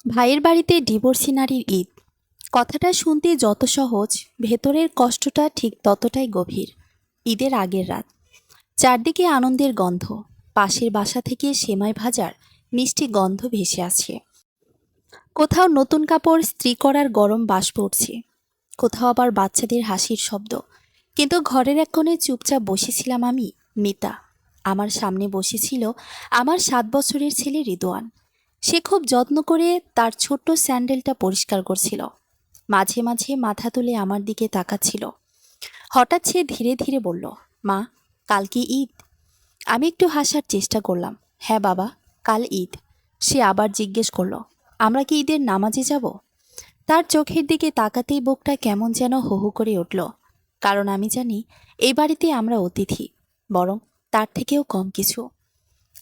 ভাইয়ের বাড়িতে ডিভোর্সি নারীর ঈদ। কথাটা শুনতে যত সহজ, ভেতরের কষ্টটা ঠিক ততটাই গভীর। ঈদের আগের রাত, চারদিকে আনন্দের গন্ধ। পাশের বাসা থেকে সেমাই ভাজার মিষ্টি গন্ধ ভেসে আছে। কোথাও নতুন কাপড় ইস্ত্রি করার গরম বাষ্প উঠছে, কোথাও আবার বাচ্চাদের হাসির শব্দ। কিন্তু ঘরের এক কোণে চুপচাপ বসেছিলাম আমি, মিতা। আমার সামনে বসেছিল আমার 7 বছরের ছেলে রিদোয়ান। সে খুব যত্ন করে তার ছোট্ট স্যান্ডেলটা পরিষ্কার করছিল, মাঝে মাঝে মাথা তুলে আমার দিকে তাকাচ্ছিল। হঠাৎ সে ধীরে ধীরে বলল, মা, কাল কি ঈদ? আমি একটু হাসার চেষ্টা করলাম। হ্যাঁ বাবা, কাল ঈদ। সে আবার জিজ্ঞেস করলো, আমরা কি ঈদের নামাজে যাব? তার চোখের দিকে তাকাতেই বুকটা কেমন যেন হু হু করে উঠল। কারণ আমি জানি এই বাড়িতে আমরা অতিথি, বরং তার থেকেও কম কিছু।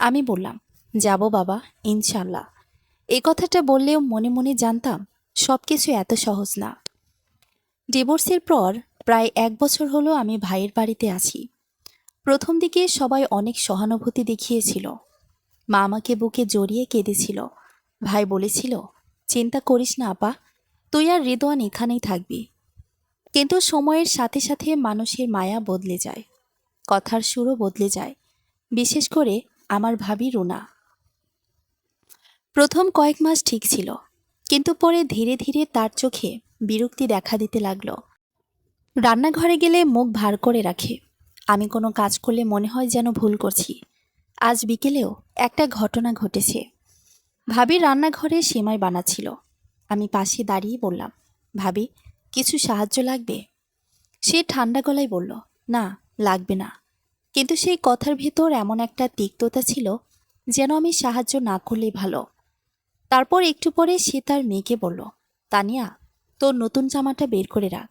আমি বললাম, যাব বাবা, ইনশাল্লাহ। এই কথাটা বললেও মনে মনে জানতাম সব কিছু এত সহজ না। ডিভোর্সের পর প্রায় 1 বছর হলো আমি ভাইয়ের বাড়িতে আছি। প্রথম দিকে সবাই অনেক সহানুভূতি দেখিয়েছিল। মা আমাকে বুকে জড়িয়ে কেঁদেছিল। ভাই বলেছিল, চিন্তা করিস না আপা, তুই আর রিদওয়ান এখানেই থাকবি। কিন্তু সময়ের সাথে সাথে মানুষের মায়া বদলে যায়, কথার সুরও বদলে যায়। বিশেষ করে আমার ভাবি রুনা। প্রথম কয়েক মাস ঠিক ছিল, কিন্তু পরে ধীরে ধীরে তার চোখে বিরক্তি দেখা দিতে লাগলো। রান্নাঘরে গেলে মুখ ভার করে রাখে। আমি কোনো কাজ করলে মনে হয় যেন ভুল করছি। আজ বিকেলেও একটা ঘটনা ঘটেছে। ভাবি রান্নাঘরে সেমাই বানাচ্ছিল। আমি পাশে দাঁড়িয়ে বললাম, ভাবি, কিছু সাহায্য লাগবে? সে ঠান্ডা গলায় বলল, না, লাগবে না। কিন্তু সেই কথার ভেতর এমন একটা তিক্ততা ছিল, যেন আমি সাহায্য না করলেই ভালো। তারপর একটু পরে সে তার মেয়েকে বলল, তানিয়া, তোর নতুন জামাটা বের করে রাখ,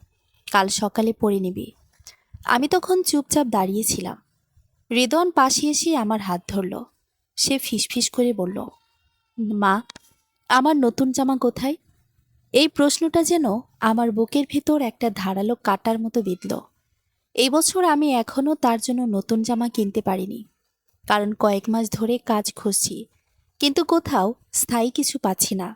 কাল সকালে পরে নিবি। আমি তখন চুপচাপ দাঁড়িয়েছিলাম। রিদওয়ান পাশে এসে আমার হাত ধরল। সে ফিসফিস করে বলল, মা, আমার নতুন জামা কোথায়? এই প্রশ্নটা যেন আমার বুকের ভেতর একটা ধারালো কাটার মতো বিঁধল। এই বছর আমি এখনও তার জন্য নতুন জামা কিনতে পারিনি, কারণ কয়েক মাস ধরে কাজ খুঁজছি, কিন্তু কোথাও স্থায়ী কিছু পাচ্ছি না।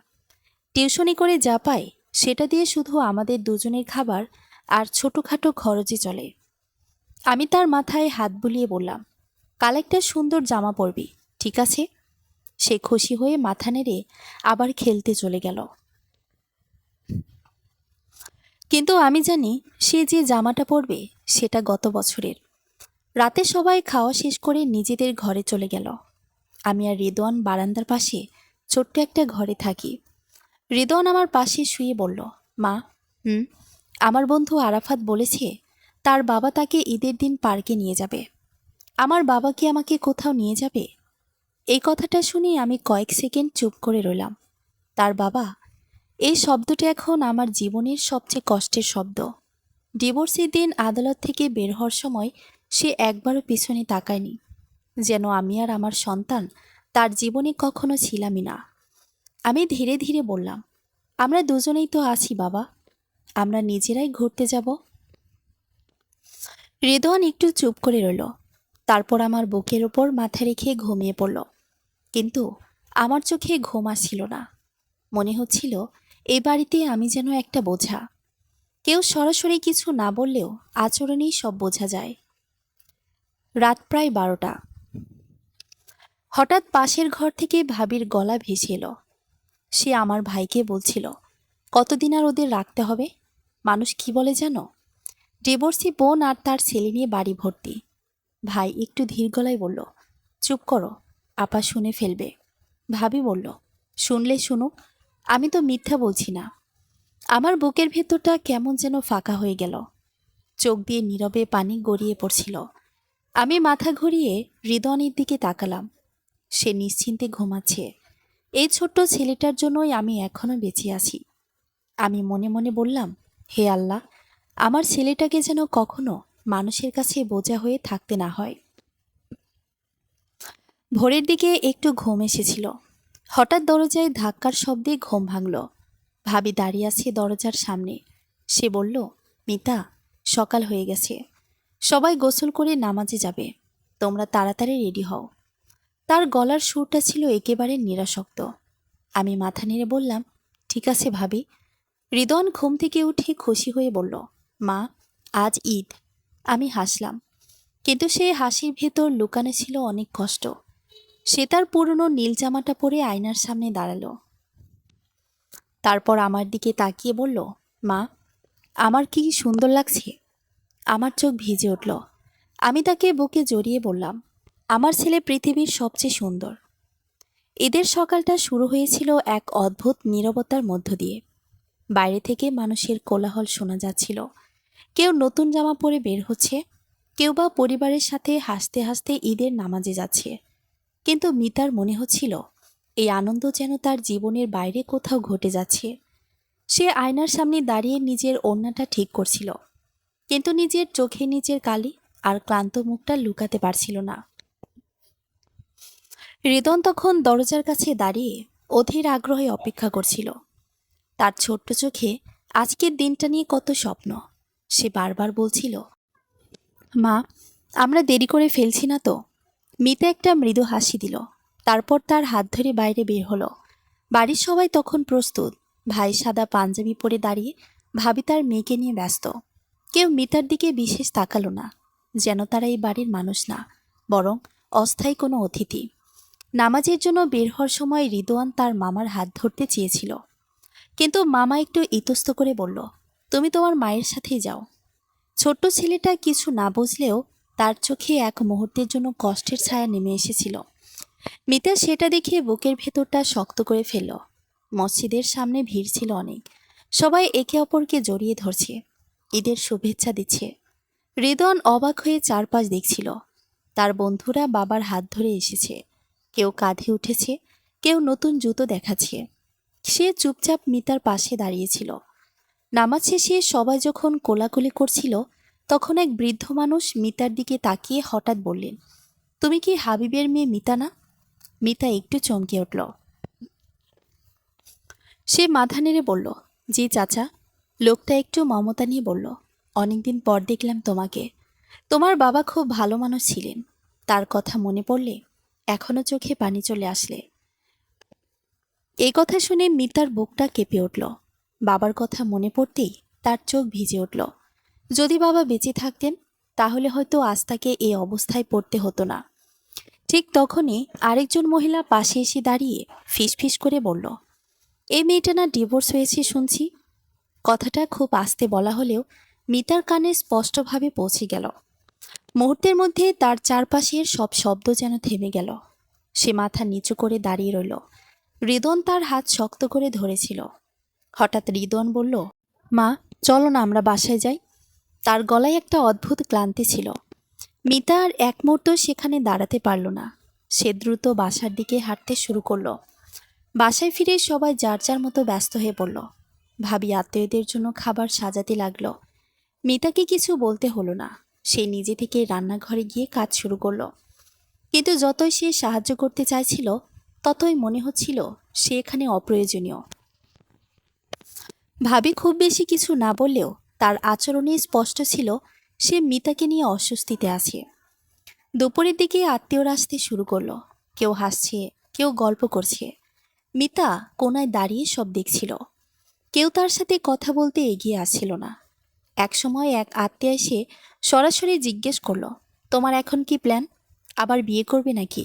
টিউশনি করে যা পাই সেটা দিয়ে শুধু আমাদের দুজনের খাবার আর ছোটোখাটো খরচে চলে। আমি তার মাথায় হাত বুলিয়ে বললাম, কাল একটা সুন্দর জামা পরবি, ঠিক আছে? সে খুশি হয়ে মাথা নেড়ে আবার খেলতে চলে গেল। কিন্তু আমি জানি সে যে জামাটা পরবে সেটা গত বছরের। রাতে সবাই খাওয়া শেষ করে নিজেদের ঘরে চলে গেল। আমি আর রিদওয়ান বারান্দার পাশে ছোট্ট একটা ঘরে থাকি। রিদওয়ান আমার পাশে শুয়ে বলল, মা, হুম, আমার বন্ধু আরাফাত বলেছে তার বাবা তাকে ঈদের দিন পার্কে নিয়ে যাবে। আমার বাবা কি আমাকে কোথাও নিয়ে যাবে? এই কথাটা শুনে আমি কয়েক সেকেন্ড চুপ করে রইলাম। তার বাবা, এই শব্দটা এখন আমার জীবনের সবচেয়ে কষ্টের শব্দ। ডিভোর্সের দিন আদালত থেকে বের হওয়ার সময় সে একবারও পিছনে তাকায়নি, যেন আমি আর আমার সন্তান তার জীবনে কখনো ছিলামই না। আমি ধীরে ধীরে বললাম, আমরা দুজনেই তো আছি বাবা, আমরা নিজেরাই ঘুরতে যাব। রেদওয়ান একটু চুপ করে রইল। তারপর আমার বুকের ওপর মাথা রেখে ঘুমিয়ে পড়ল। কিন্তু আমার চোখে ঘুম আসছিল না। মনে হচ্ছিল এই বাড়িতে আমি যেন একটা বোঝা। কেউ সরাসরি কিছু না বললেও আচরণেই সব বোঝা যায়। রাত প্রায় 12টা। হঠাৎ পাশের ঘর থেকে ভাবির গলা ভেসে এলো। সে আমার ভাইকে বলছিল, কতদিন আর ওদের রাখতে হবে? মানুষ কি বলে জানো, ডিভোর্সি বোন আর তার ছেলে নিয়ে বাড়ি ভর্তি। ভাই একটু ধীর গলায় বলল, চুপ করো, আপা শুনে ফেলবে। ভাবি বলল, শুনলে শুনুক, আমি তো মিথ্যা বলছি না। আমার বুকের ভেতরটা কেমন যেন ফাঁকা হয়ে গেল। চোখ দিয়ে নীরবে পানি গড়িয়ে পড়ছিল। আমি মাথা ঘুরিয়ে হৃদয়ের দিকে তাকালাম। সে নিশ্চিন্তে ঘুমাচ্ছে। এই ছোট্ট ছেলেটার জন্যই আমি এখনো বেঁচে আছি। আমি মনে মনে বললাম, হে আল্লাহ, আমার ছেলেটাকে যেন কখনো মানুষের কাছে বোঝা হয়ে থাকতে না হয়। ভোরের দিকে একটু ঘুম এসেছিল। হঠাৎ দরজায় ধাক্কার শব্দে ঘুম ভাঙল। ভাবি দাঁড়িয়ে আছে দরজার সামনে। সে বলল, মিতা, সকাল হয়ে গেছে, সবাই গোসল করে নামাজে যাবে, তোমরা তাড়াতাড়ি রেডি হও। তার গলার সুরটা ছিল একেবারে নিরাসক্ত। আমি মাথা নেড়ে বললাম, ঠিক আছে ভাবি। রিদওয়ান ঘুম থেকে উঠে খুশি হয়ে বলল, মা, আজ ঈদ। আমি হাসলাম, কিন্তু সেই হাসির ভেতর লুকানো ছিল অনেক কষ্ট। সে তার পুরনো নীল জামাটা পরে আয়নার সামনে দাঁড়ালো। তারপর আমার দিকে তাকিয়ে বলল, মা, আমার কি সুন্দর লাগছে? আমার চোখ ভিজে উঠল। আমি তাকে বুকে জড়িয়ে বললাম, আমার ছেলে পৃথিবীর সবচেয়ে সুন্দর। ঈদের সকালটা শুরু হয়েছিল এক অদ্ভুত নীরবতার মধ্য দিয়ে। বাইরে থেকে মানুষের কোলাহল শোনা যাচ্ছিল। কেউ নতুন জামা পরে বের হচ্ছে, কেউ বা পরিবারের সাথে হাসতে হাসতে ঈদের নামাজে যাচ্ছে। কিন্তু মিতার মনে হচ্ছিল এই আনন্দ যেন তার জীবনের বাইরে কোথাও ঘটে যাচ্ছে। সে আয়নার সামনে দাঁড়িয়ে নিজের ওড়নাটা ঠিক করছিল, কিন্তু নিজের চোখে নিজের কালি আর ক্লান্ত মুখটা লুকাতে পারছিল না। রিদন তখন দরজার কাছে দাঁড়িয়ে অধীর আগ্রহে অপেক্ষা করছিল। তার ছোট্ট চোখে আজকের দিনটা নিয়ে কত স্বপ্ন। সে বারবার বলছিল, মা, আমরা দেরি করে ফেলছি না তো? মিতা একটা মৃদু হাসি দিল। তারপর তার হাত ধরে বাইরে বের হলো। বাড়ির সবাই তখন প্রস্তুত। ভাই সাদা পাঞ্জাবি পরে দাঁড়িয়ে, ভাবি তার মেয়েকে নিয়ে ব্যস্ত। কেউ মিতার দিকে বিশেষ তাকালো না, যেন তারা এই বাড়ির মানুষ না, বরং অস্থায়ী কোনো অতিথি। নামাজের জন্য বের হওয়ার সময় রিদওয়ান তার মামার হাত ধরতে চেয়েছিল, কিন্তু মামা একটু ইতস্ত করে বলল, তুমি তোমার মায়ের সাথেই যাও। ছোট্ট ছেলেটা কিছু না বুঝলেও তার চোখে এক মুহূর্তের জন্য কষ্টের ছায়া নেমে এসেছিল। মিতা সেটা দেখে বুকের ভেতরটা শক্ত করে ফেলল। মসজিদের সামনে ভিড় ছিল অনেক। সবাই একে অপরকে জড়িয়ে ধরছে, ঈদের শুভেচ্ছা দিচ্ছে। রিদওয়ান অবাক হয়ে চারপাশ দেখছিল। তার বন্ধুরা বাবার হাত ধরে এসেছে, কেউ কাঁধে উঠেছে, কেউ নতুন জুতো দেখাচ্ছে। সে চুপচাপ মিতার পাশে দাঁড়িয়েছিল। নামাজ শেষে সবাই যখন কোলাকুলি করছিল, তখন এক বৃদ্ধ মানুষ মিতার দিকে তাকিয়ে হঠাৎ বললেন, তুমি কি হাবিবের মেয়ে মিতা না? মিতা একটু চমকে উঠল। সে মাথা নেড়ে বলল, জি চাচা। লোকটা একটু মমতা নিয়ে বলল, অনেকদিন পর দেখলাম তোমাকে। তোমার বাবা খুব ভালো মানুষ ছিলেন। তার কথা মনে পড়লে এখনো চোখে পানি চলে আসলে। এই কথা শুনে মিতার বুকটা কেঁপে উঠল। বাবার কথা মনে পড়তেই তার চোখ ভিজে উঠল। যদি বাবা বেঁচে থাকতেন, তাহলে হয়তো আজ তাকে এই অবস্থায় পড়তে হতো না। ঠিক তখনই আরেকজন মহিলা পাশে এসে দাঁড়িয়ে ফিসফিস করে বলল, এই মেয়েটা না ডিভোর্স হয়েছে শুনছি। কথাটা খুব আস্তে বলা হলেও মিতার কানে স্পষ্টভাবে পৌঁছে গেল। মুহূর্তের মধ্যে তার চারপাশের সব শব্দ যেন থেমে গেল। সে মাথা নিচু করে দাঁড়িয়ে রইল। রিদন তার হাত শক্ত করে ধরেছিল। হঠাৎ রিদন বলল, মা, চলো না আমরা বাসায় যাই। তার গলায় একটা অদ্ভুত ক্লান্তি ছিল। মিতা আর এক মুহূর্ত সেখানে দাঁড়াতে পারল না। সে দ্রুত বাসার দিকে হাঁটতে শুরু করল। বাসায় ফিরে সবাই যার যার মতো ব্যস্ত হয়ে পড়ল। ভাবি আত্মীয়দের জন্য খাবার সাজাতে লাগলো। মিতাকে কিছু বলতে হলো না। সে নিজে থেকে রান্নাঘরে গিয়ে কাজ শুরু করলো। কিন্তু যতই সে সাহায্য করতে চাইছিল, ততই মনে হচ্ছিল সে এখানে অপ্রয়োজনীয়। ভাবি খুব বেশি কিছু না বললেও তার আচরণে স্পষ্ট ছিল সে মিতাকে নিয়ে অস্বস্তিতে আছে। দুপুরের দিকে আত্মীয়রা আসতে শুরু করলো। কেউ হাসছে, কেউ গল্প করছে। মিতা কোনায় দাঁড়িয়ে সব দেখছিল। কেউ তার সাথে কথা বলতে এগিয়ে আসছিল না। একসময় এক আত্মীয় এসে সরাসরি জিজ্ঞেস করলো, তোমার এখন কি প্ল্যান? আবার বিয়ে করবে নাকি?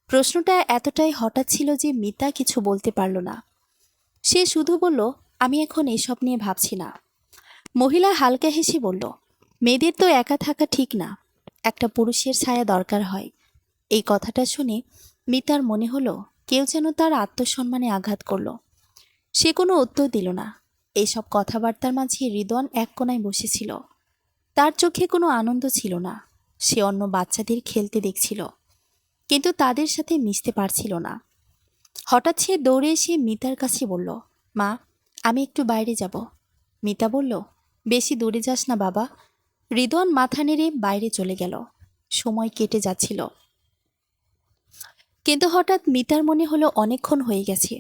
প্রশ্নটা এতটাই হঠাৎ ছিল যে মিতা কিছু বলতে পারল না। সে শুধু বলল, আমি এখন এসব নিয়ে ভাবছি না। মহিলা হালকা হেসে বলল, মেয়েদের তো একা থাকা ঠিক না, একটা পুরুষের ছায়া দরকার হয়। এই কথাটা শুনে মিতার মনে হলো কেউ যেন তার আত্মসম্মানে আঘাত করল। সে কোনো উত্তর দিল না। এইসব কথাবার্তার মাঝে রিদওয়ান এক কোণায় বসেছিল। তার চোখে কোনো আনন্দ ছিল না। সে অন্য বাচ্চাদের খেলতে দেখছিল, কিন্তু তাদের সাথে মিশতে পারছিল না। হঠাৎ সে দৌড়ে এসে মিতার কাছে বলল, মা, আমি একটু বাইরে যাব। মিতা বলল, বেশি দূরে যাস না বাবা। রিদওয়ান মাথা নেড়ে বাইরে চলে গেল। সময় কেটে যাচ্ছিল, কিন্তু হঠাৎ মিতার মনে হলো অনেকক্ষণ হয়ে গেছে,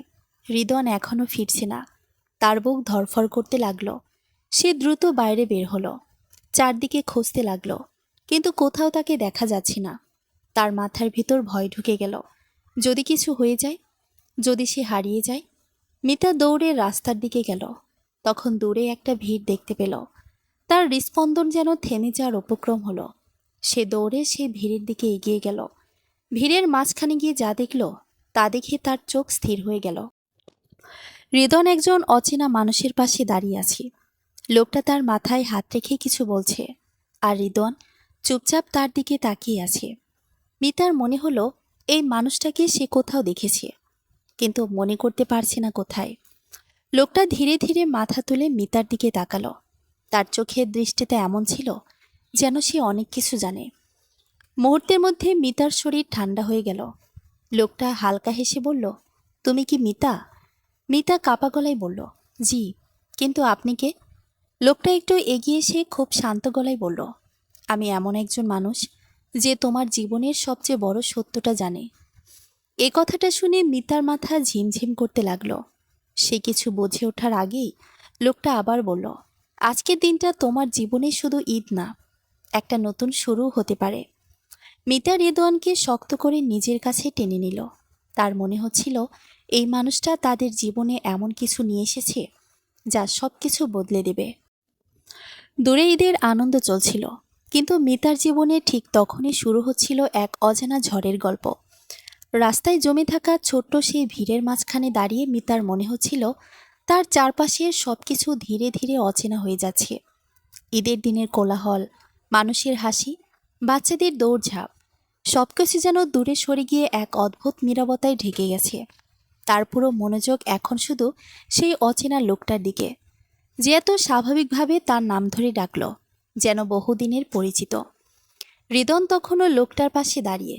রিদওয়ান এখনও ফিরছে না। তার বুক ধড়ফড় করতে লাগলো। সে দ্রুত বাইরে বের হলো। চারদিকে খুঁজতে লাগলো, কিন্তু কোথাও তাকে দেখা যাচ্ছে না। তার মাথার ভিতর ভয় ঢুকে গেল, যদি কিছু হয়ে যায়। যদি সে হারিয়ে যায়? মিতা দৌড়ে রাস্তার দিকে গেল। তখন দূরে একটা ভিড় দেখতে পেল। তার হৃস্পন্দন যেন থেমে যাওয়ার উপক্রম হলো। সে দৌড়ে সেই ভিড়ের দিকে এগিয়ে গেল। ভিড়ের মাঝখানে গিয়ে যা দেখল তা দেখে তার চোখ স্থির হয়ে গেল। হৃদন একজন অচেনা মানুষের পাশে দাঁড়িয়ে আছে। লোকটা তার মাথায় হাত রেখে কিছু বলছে, আর হৃদন চুপচাপ তার দিকে তাকিয়ে আছে। মিতার মনে হলো এই মানুষটাকে সে কোথাও দেখেছে, কিন্তু মনে করতে পারছে না কোথায়। লোকটা ধীরে ধীরে মাথা তুলে মিতার দিকে তাকালো। তার চোখের দৃষ্টিতে এমন ছিল যেন সে অনেক কিছু জানে। মুহূর্তের মধ্যে মিতার শরীর ঠান্ডা হয়ে গেল। লোকটা হালকা হেসে বলল, তুমি কি মিতা? মিতা কাপা গলায় বলল, জি, কিন্তু আপনি কে? লোকটা একটু এগিয়ে এসে খুব শান্ত গলায় বলল, আমি এমন একজন মানুষ যে তোমার জীবনের সবচেয়ে বড় সত্যটা জানে। এ কথাটা শুনে মিতার মাথা ঝিমঝিম করতে লাগলো। সে কিছু বুঝে ওঠার আগেই লোকটা আবার বলল, আজকের দিনটা তোমার জীবনে শুধু ঈদ না, একটা নতুন শুরু হতে পারে। মিতা রেদওয়ানকে শক্ত করে নিজের কাছে টেনে নিল। তার মনে হচ্ছিল এই মানুষটা তাদের জীবনে এমন কিছু নিয়ে এসেছে যা সব কিছু বদলে দেবে। দূরে ঈদের আনন্দ চলছিল, কিন্তু মিতার জীবনে ঠিক তখনই শুরু হচ্ছিল এক অজানা ঝড়ের গল্প। রাস্তায় জমে থাকা ছোট্ট সেই ভিড়ের মাঝখানে দাঁড়িয়ে মিতার মনে হচ্ছিল তার চারপাশের সবকিছু ধীরে ধীরে অচেনা হয়ে যাচ্ছে। ঈদের দিনের কোলাহল, মানুষের হাসি, বাচ্চাদের দৌড়ঝাঁপ, সবকিছু যেন দূরে সরে গিয়ে এক অদ্ভুত নীরবতায় ঢেকে গেছে। তার পুরো মনোযোগ এখন শুধু সেই অচেনা লোকটার দিকে, যে এত স্বাভাবিকভাবে তার নাম ধরে ডাকল, যেন বহুদিনের পরিচিত। হৃদন তখনও লোকটার পাশে দাঁড়িয়ে।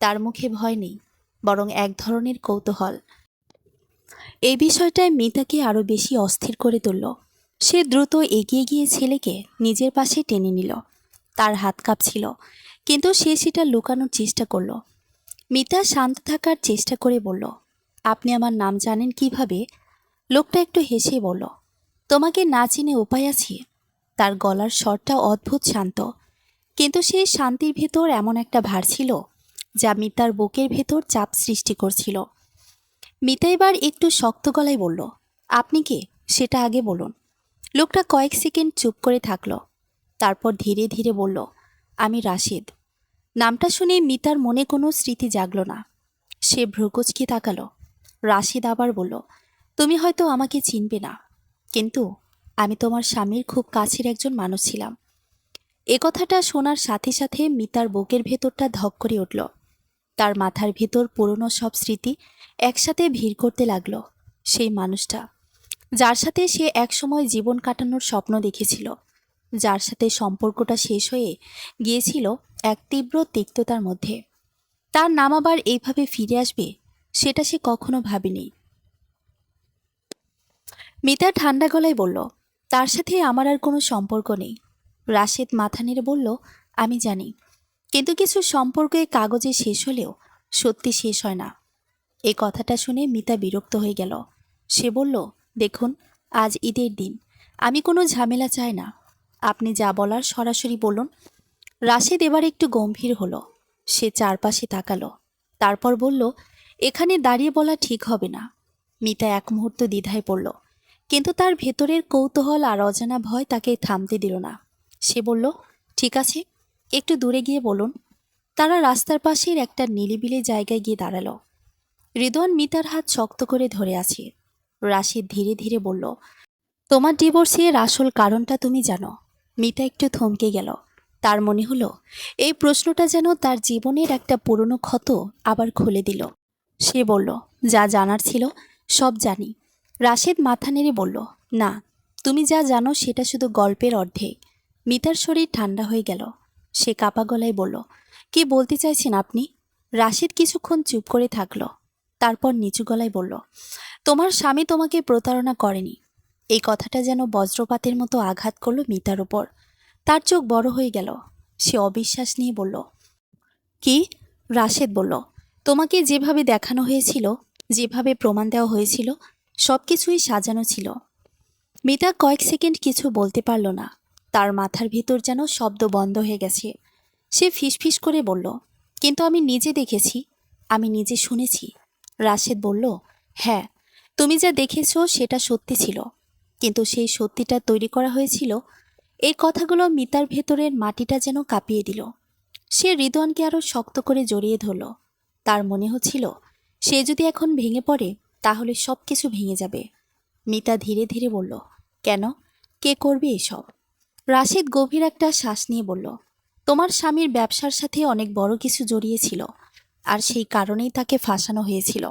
তার মুখে ভয় নেই, বরং এক ধরনের কৌতূহল। এই বিষয়টায় মিতাকে আরও বেশি অস্থির করে তুলল। সে দ্রুত এগিয়ে গিয়ে ছেলেকে নিজের পাশে টেনে নিল। তার হাত কাঁপছিল, কিন্তু সে সেটা লুকানোর চেষ্টা করল। মিতা শান্ত থাকার চেষ্টা করে বলল, আপনি আমার নাম জানেন কিভাবে? লোকটা একটু হেসে বলল, তোমাকে না চিনে উপায় আছে? তার গলার স্বরটা অদ্ভুত শান্ত, কিন্তু সেই শান্তির ভেতর এমন একটা ভার ছিল যা মিতার বুকের ভেতর চাপ সৃষ্টি করছিল। মিতা এবার একটু শক্ত গলায় বলল, আপনি কে সেটা আগে বলুন। লোকটা কয়েক সেকেন্ড চুপ করে থাকল, তারপর ধীরে ধীরে বলল, আমি রাশিদ। নামটা শুনে মিতার মনে কোনো স্মৃতি জাগল না। সে ভ্রুকুচকে তাকালো। রাশিদ আবার বলল, তুমি হয়তো আমাকে চিনবে না, কিন্তু আমি তোমার স্বামীর খুব কাছের একজন মানুষ ছিলাম। এ কথাটা শোনার সাথে সাথে মিতার বুকের ভেতরটা ধক করে উঠল। তার মাথার ভেতর পুরনো সব স্মৃতি একসাথে ভিড় করতে লাগলো। সেই মানুষটা, যার সাথে সে একসময় জীবন কাটানোর স্বপ্ন দেখেছিল, যার সাথে সম্পর্কটা শেষ হয়ে গিয়েছিল এক তীব্র তিক্ততার মধ্যে, তার নাম আবার এইভাবে ফিরে আসবে সেটা সে কখনো ভাবেনি। মিতা ঠান্ডা গলায় বলল, তার সাথে আমার আর কোনো সম্পর্ক নেই। রাশেদ মাথা নেড়ে বলল, আমি জানি, কিন্তু কিছু সম্পর্কে কাগজে শেষ হলেও সত্যি শেষ হয় না। এই কথাটা শুনে মিতা বিরক্ত হয়ে গেল। সে বলল, দেখুন, আজ ঈদের দিন, আমি কোনো ঝামেলা চাই না। আপনি যা বলার সরাসরি বলুন। রাশেদ এবার একটু গম্ভীর হলো। সে চারপাশে তাকালো, তারপর বলল, এখানে দাঁড়িয়ে বলা ঠিক হবে না। মিতা এক মুহূর্ত দ্বিধায় পড়ল, কিন্তু তার ভেতরের কৌতূহল আর অজানা ভয় তাকে থামতে দিল না। সে বলল, ঠিক আছে, একটু দূরে গিয়ে বলুন। তারা রাস্তার পাশের একটা নিরিবিলি জায়গায় গিয়ে দাঁড়ালো। রিদওয়ান মিতার হাত শক্ত করে ধরে আছে। রাশিদ ধীরে ধীরে বলল, তোমার ডিভোর্সের আসল কারণটা তুমি জানো? মিতা একটু থমকে গেল। তার মনে হলো এই প্রশ্নটা যেন তার জীবনের একটা পুরনো ক্ষত আবার খুলে দিল। সে বলল, যা জানার ছিল সব জানি। রাশেদ মাথা নেড়ে বলল, না, তুমি যা জানো সেটা শুধু গল্পের অর্ধেক। মিতার শরীর ঠান্ডা হয়ে গেল। সে কাপা গলায় বলল, কি বলতে চাইছেন আপনি? রাশেদ কিছুক্ষণ চুপ করে থাকল, তারপর নিচু গলায় বলল, তোমার স্বামী তোমাকে প্রতারণা করেনি। এই কথাটা যেন বজ্রপাতের মতো আঘাত করল মিতার উপর। তার চোখ বড় হয়ে গেল। সে অবিশ্বাস নিয়ে বলল, কি? রাশেদ বলল, তোমাকে যেভাবে দেখানো হয়েছিল, যেভাবে প্রমাণ দেওয়া হয়েছিল, সব কিছুই সাজানো ছিল। মিতা কয়েক সেকেন্ড কিছু বলতে পারল না। তার মাথার ভিতর যেন শব্দ বন্ধ হয়ে গেছে। সে ফিসফিস করে বলল, কিন্তু আমি নিজে দেখেছি, আমি নিজে শুনেছি। রাশেদ বলল, হ্যাঁ, তুমি যা দেখেছো সেটা সত্যি ছিল, কিন্তু সেই সত্যিটা তৈরি করা হয়েছিল। এই কথাগুলো মিতার ভেতরের মাটিটা যেন কাঁপিয়ে দিল। সে রিদওয়ানকে আরো শক্ত করে জড়িয়ে ধরল। তার মনে হচ্ছিল সে যদি এখন ভেঙে পড়ে তাহলে সবকিছু ভেঙে যাবে। মিতা ধীরে ধীরে বলল, কেন? কে করবে এসব? রাশিদ গভীর একটা শ্বাস নিয়ে বলল, তোমার স্বামীর ব্যবসার সাথে অনেক বড় কিছু জড়িয়েছিল, আর সেই কারণেই তাকে ফাঁসানো হয়েছিল।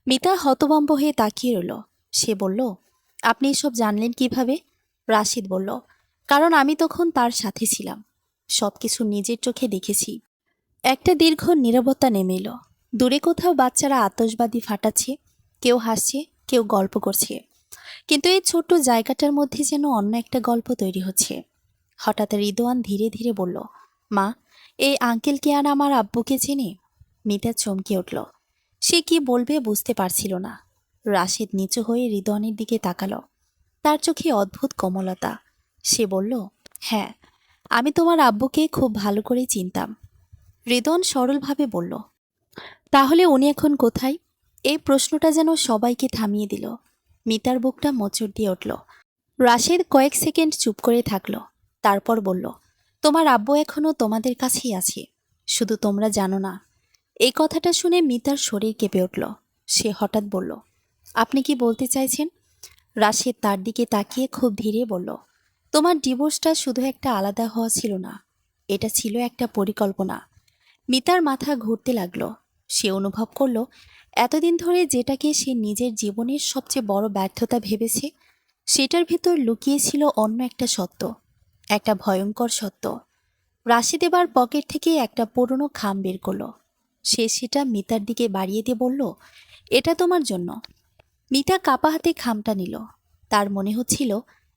মিতা হতভম্ব হয়ে তাকিয়ে রইল। সে বলল, আপনি এসব জানলেন কিভাবে? রাশিদ বলল, কারণ আমি তখন তার সাথে ছিলাম, সবকিছু নিজের চোখে দেখেছি। একটা দীর্ঘ নীরবতা নেমে এলো। দূরে কোথাও বাচ্চারা আতশবাজি ফাটাচ্ছে, কেউ হাসছে, কেউ গল্প করছে। কিন্তু এই ছোট্ট জায়গাটার মধ্যে যেন অন্য একটা গল্প তৈরি হচ্ছে। হঠাৎ রিদওয়ান ধীরে ধীরে বলল, মা, এই আঙ্কেল কি আর আমার আব্বুকে চেনে? মিতা চমকে উঠল। সে কি বলবে বুঝতে পারছিল না। রাশিদ নিচু হয়ে রিদওয়ানের দিকে তাকালো। তার চোখে অদ্ভুত কোমলতা। সে বলল, হ্যাঁ, আমি তোমার আব্বুকে খুব ভালো করে চিনতাম। রিদওয়ান সরলভাবে বলল, তাহলে উনি এখন কোথায়? এই প্রশ্নটা যেন সবাইকে থামিয়ে দিল। মিতার বুকটা মোচড় দিয়ে উঠল। রাশেদ কয়েক সেকেন্ড চুপ করে থাকল। তারপর বলল, তোমার আব্বু এখনও তোমাদের কাছেই আছে, শুধু তোমরা জানো না। এই কথাটা শুনে মিতার শরীর কেঁপে উঠল। সে হঠাৎ বলল, আপনি কি বলতে চাইছেন? রাশেদ তার দিকে তাকিয়ে খুব ধীরে বলল, তোমার ডিভোর্সটা শুধু একটা আলাদা হওয়া ছিল না, এটা ছিল একটা পরিকল্পনা। মিতার মাথা ঘুরতে লাগলো। সে অনুভব করল এতদিন ধরে যেটাকে সে নিজের জীবনের সবচেয়ে বড় ব্যর্থতা ভেবেছে, সেটার ভেতর লুকিয়ে ছিল অন্য একটা সত্য, একটা ভয়ঙ্কর সত্য। রাশিদ এবার পকেট থেকে একটা পুরনো খাম বের করলো। সে সেটা মিতার দিকে বাড়িয়ে দিয়ে বলল, এটা তোমার জন্য। মিতা কাপা হাতে খামটা নিল। তার মনে হচ্ছিল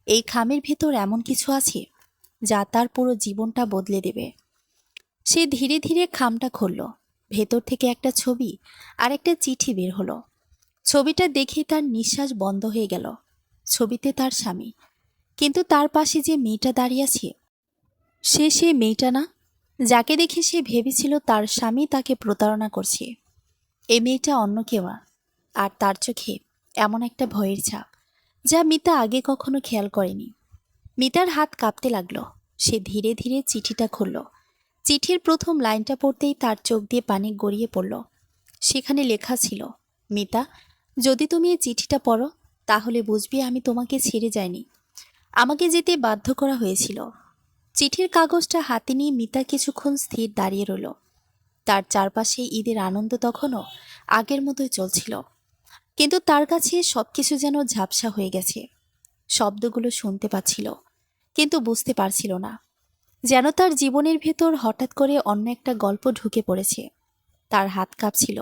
এই খামের ভেতর এমন কিছু আছে যা তার পুরো জীবনটা বদলে দেবে। সে ধীরে ধীরে খামটা খুলল। ভেতর থেকে একটা ছবি আর একটা চিঠি বের হলো। ছবিটা দেখে তার নিঃশ্বাস বন্ধ হয়ে গেল। ছবিতে তার স্বামী, কিন্তু তার পাশে যে মেয়েটা দাঁড়িয়ে আছে, সে মেয়েটা না, যাকে দেখে সে ভেবেছিল তার স্বামী তাকে প্রতারণা করছে। এই মেয়েটা অন্য কেউ না, আর তার চোখে এমন একটা ভয়ের ছাপ যা মিতা আগে কখনো খেয়াল করেনি। মিতার হাত কাঁপতে লাগলো। সে ধীরে ধীরে চিঠিটা খুলল। চিঠির প্রথম লাইনটা পড়তেই তার চোখ দিয়ে পানি গড়িয়ে পড়ল। সেখানে লেখা ছিল, মিতা, যদি তুমি এই চিঠিটা পড়ো তাহলে বুঝবি আমি তোমাকে ছেড়ে যাইনি, আমাকে যেতে বাধ্য করা হয়েছিল। চিঠির কাগজটা হাতে নিয়ে মিতা কিছুক্ষণ স্থির দাঁড়িয়ে রইল। তার চারপাশে ঈদের আনন্দ তখনও আগের মতোই চলছিল, কিন্তু তার কাছে সবকিছু যেন ঝাপসা হয়ে গেছে। শব্দগুলো শুনতে পাচ্ছিল, কিন্তু বুঝতে পারছিল না। যেন তার জীবনের ভেতর হঠাৎ করে অন্য একটা গল্প ঢুকে পড়েছে। তার হাত কাঁপছিল,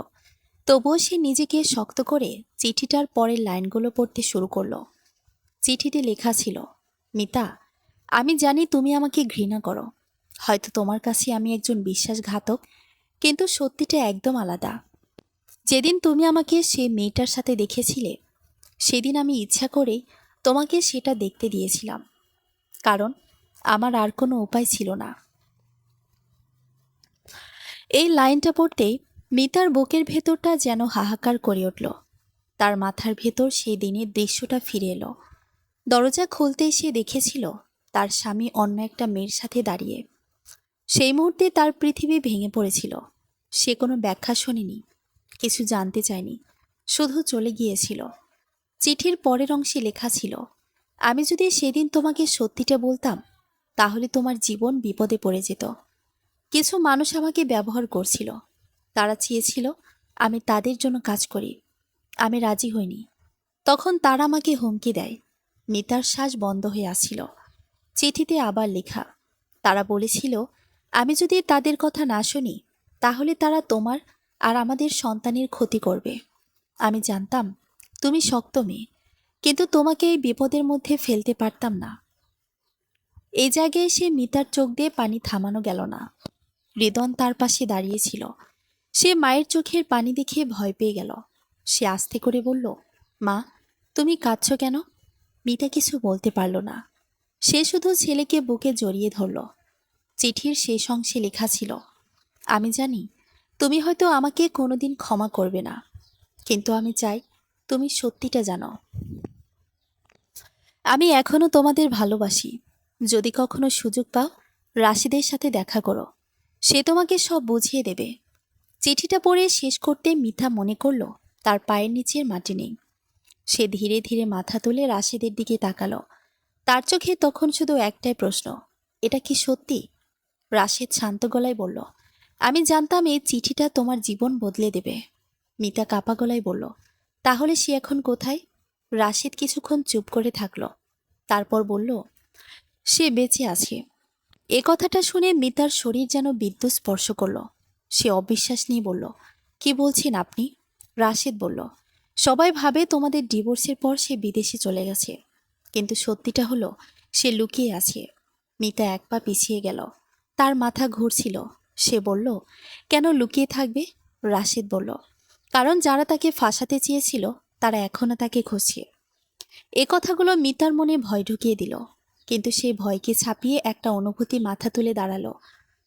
তবুও সে নিজেকে শক্ত করে চিঠিটার পরের লাইনগুলো পড়তে শুরু করলো। চিঠিতে লেখা ছিল, মিতা, আমি জানি তুমি আমাকে ঘৃণা করো। হয়তো তোমার কাছে আমি একজন বিশ্বাসঘাতক, কিন্তু সত্যিটা একদম আলাদা। যেদিন তুমি আমাকে সে মেয়েটার সাথে দেখেছিলে, সেদিন আমি ইচ্ছা করেই তোমাকে সেটা দেখতে দিয়েছিলাম, কারণ আমার আর কোনো উপায় ছিল না। এই লাইনটা পড়তেই মিতার বুকের ভেতরটা যেন হাহাকার করে উঠল। তার মাথার ভেতর সেই দিনের দৃশ্যটা ফিরে এলো। দরজা খুলতেই সে দেখেছিল তার স্বামী অন্য একটা মেয়ের সাথে দাঁড়িয়ে। সেই মুহূর্তে তার পৃথিবী ভেঙে পড়েছিল। সে কোনো ব্যাখ্যা শোনেনি, কিছু জানতে চায়নি, শুধু চলে গিয়েছিল। চিঠির পরের অংশে লেখা ছিল, আমি যদি সেদিন তোমাকে সত্যিটা বলতাম তাহলে তোমার জীবন বিপদে পড়ে যেত। কিছু মানুষ আমাকে ব্যবহার করছিল, তারা চেয়েছিল আমি তাদের জন্য কাজ করি। আমি রাজি হইনি। তখন তারা আমাকে হুমকি দেয়। মিতার শ্বাস বন্ধ হয়ে আসছিল। চিঠিতে আবার লেখা, তারা বলেছিল আমি যদি তাদের কথা না শুনি তাহলে তারা তোমার আর আমাদের সন্তানের ক্ষতি করবে। আমি জানতাম তুমি শক্ত মেয়ে, কিন্তু তোমাকে এই বিপদের মধ্যে ফেলতে পারতাম না। এই জায়গায় সে মিতার চোখ দিয়ে পানি থামানো গেল না। রিদন তার পাশে দাঁড়িয়েছিল। সে মায়ের চোখের পানি দেখে ভয় পেয়ে গেল। সে আস্তে করে বলল, মা, তুমি কাঁদছো কেন? মিতা কিছু বলতে পারল না। সে শুধু ছেলেকে বুকে জড়িয়ে ধরল। চিঠির শেষ অংশে লেখা ছিল, আমি জানি তুমি হয়তো আমাকে কোনোদিন ক্ষমা করবে না, কিন্তু আমি চাই তুমি সত্যিটা জানো। আমি এখনো তোমাদের ভালোবাসি। যদি কখনো সুযোগ পাও, রাশিদের সাথে দেখা করো। সে তোমাকে সব বুঝিয়ে দেবে। চিঠিটা পড়ে শেষ করতে মিথা মনে করলো তার পায়ের নিচের মাটি নেই। সে ধীরে ধীরে মাথা তুলে রাশিদের দিকে তাকালো। তার চোখে তখন শুধু একটাই প্রশ্ন, এটা কি সত্যি? রাশেদ শান্ত গলায় বলল, আমি জানতাম এই চিঠিটা তোমার জীবন বদলে দেবে। মিতা কাপা গলায় বলল, তাহলে সে এখন কোথায়? রাশেদ কিছুক্ষণ চুপ করে থাকলো, তারপর বলল, সে বেঁচে আছে। এ কথাটা শুনে মিতার শরীর যেন বিদ্যুৎ স্পর্শ করল। সে অবিশ্বাস নিয়ে বলল, কি বলছেন আপনি? রাশেদ বলল, সবাই ভাবে তোমাদের ডিভোর্সের পর সে বিদেশে চলে গেছে, কিন্তু সত্যিটা হলো সে লুকিয়ে আছে। মিতা এক পা পিছিয়ে গেল, তার মাথা ঘুরছিল। সে বলল, কেন লুকিয়ে থাকবে? রাশেদ বলল, কারণ যারা তাকে ফাঁসাতে চেয়েছিল তারা এখনো তাকে খুঁজছে। এ কথাগুলো মিতার মনে ভয় ঢুকিয়ে দিল, কিন্তু সেই ভয়কে ছাপিয়ে একটা অনুভূতি মাথা তুলে দাঁড়ালো,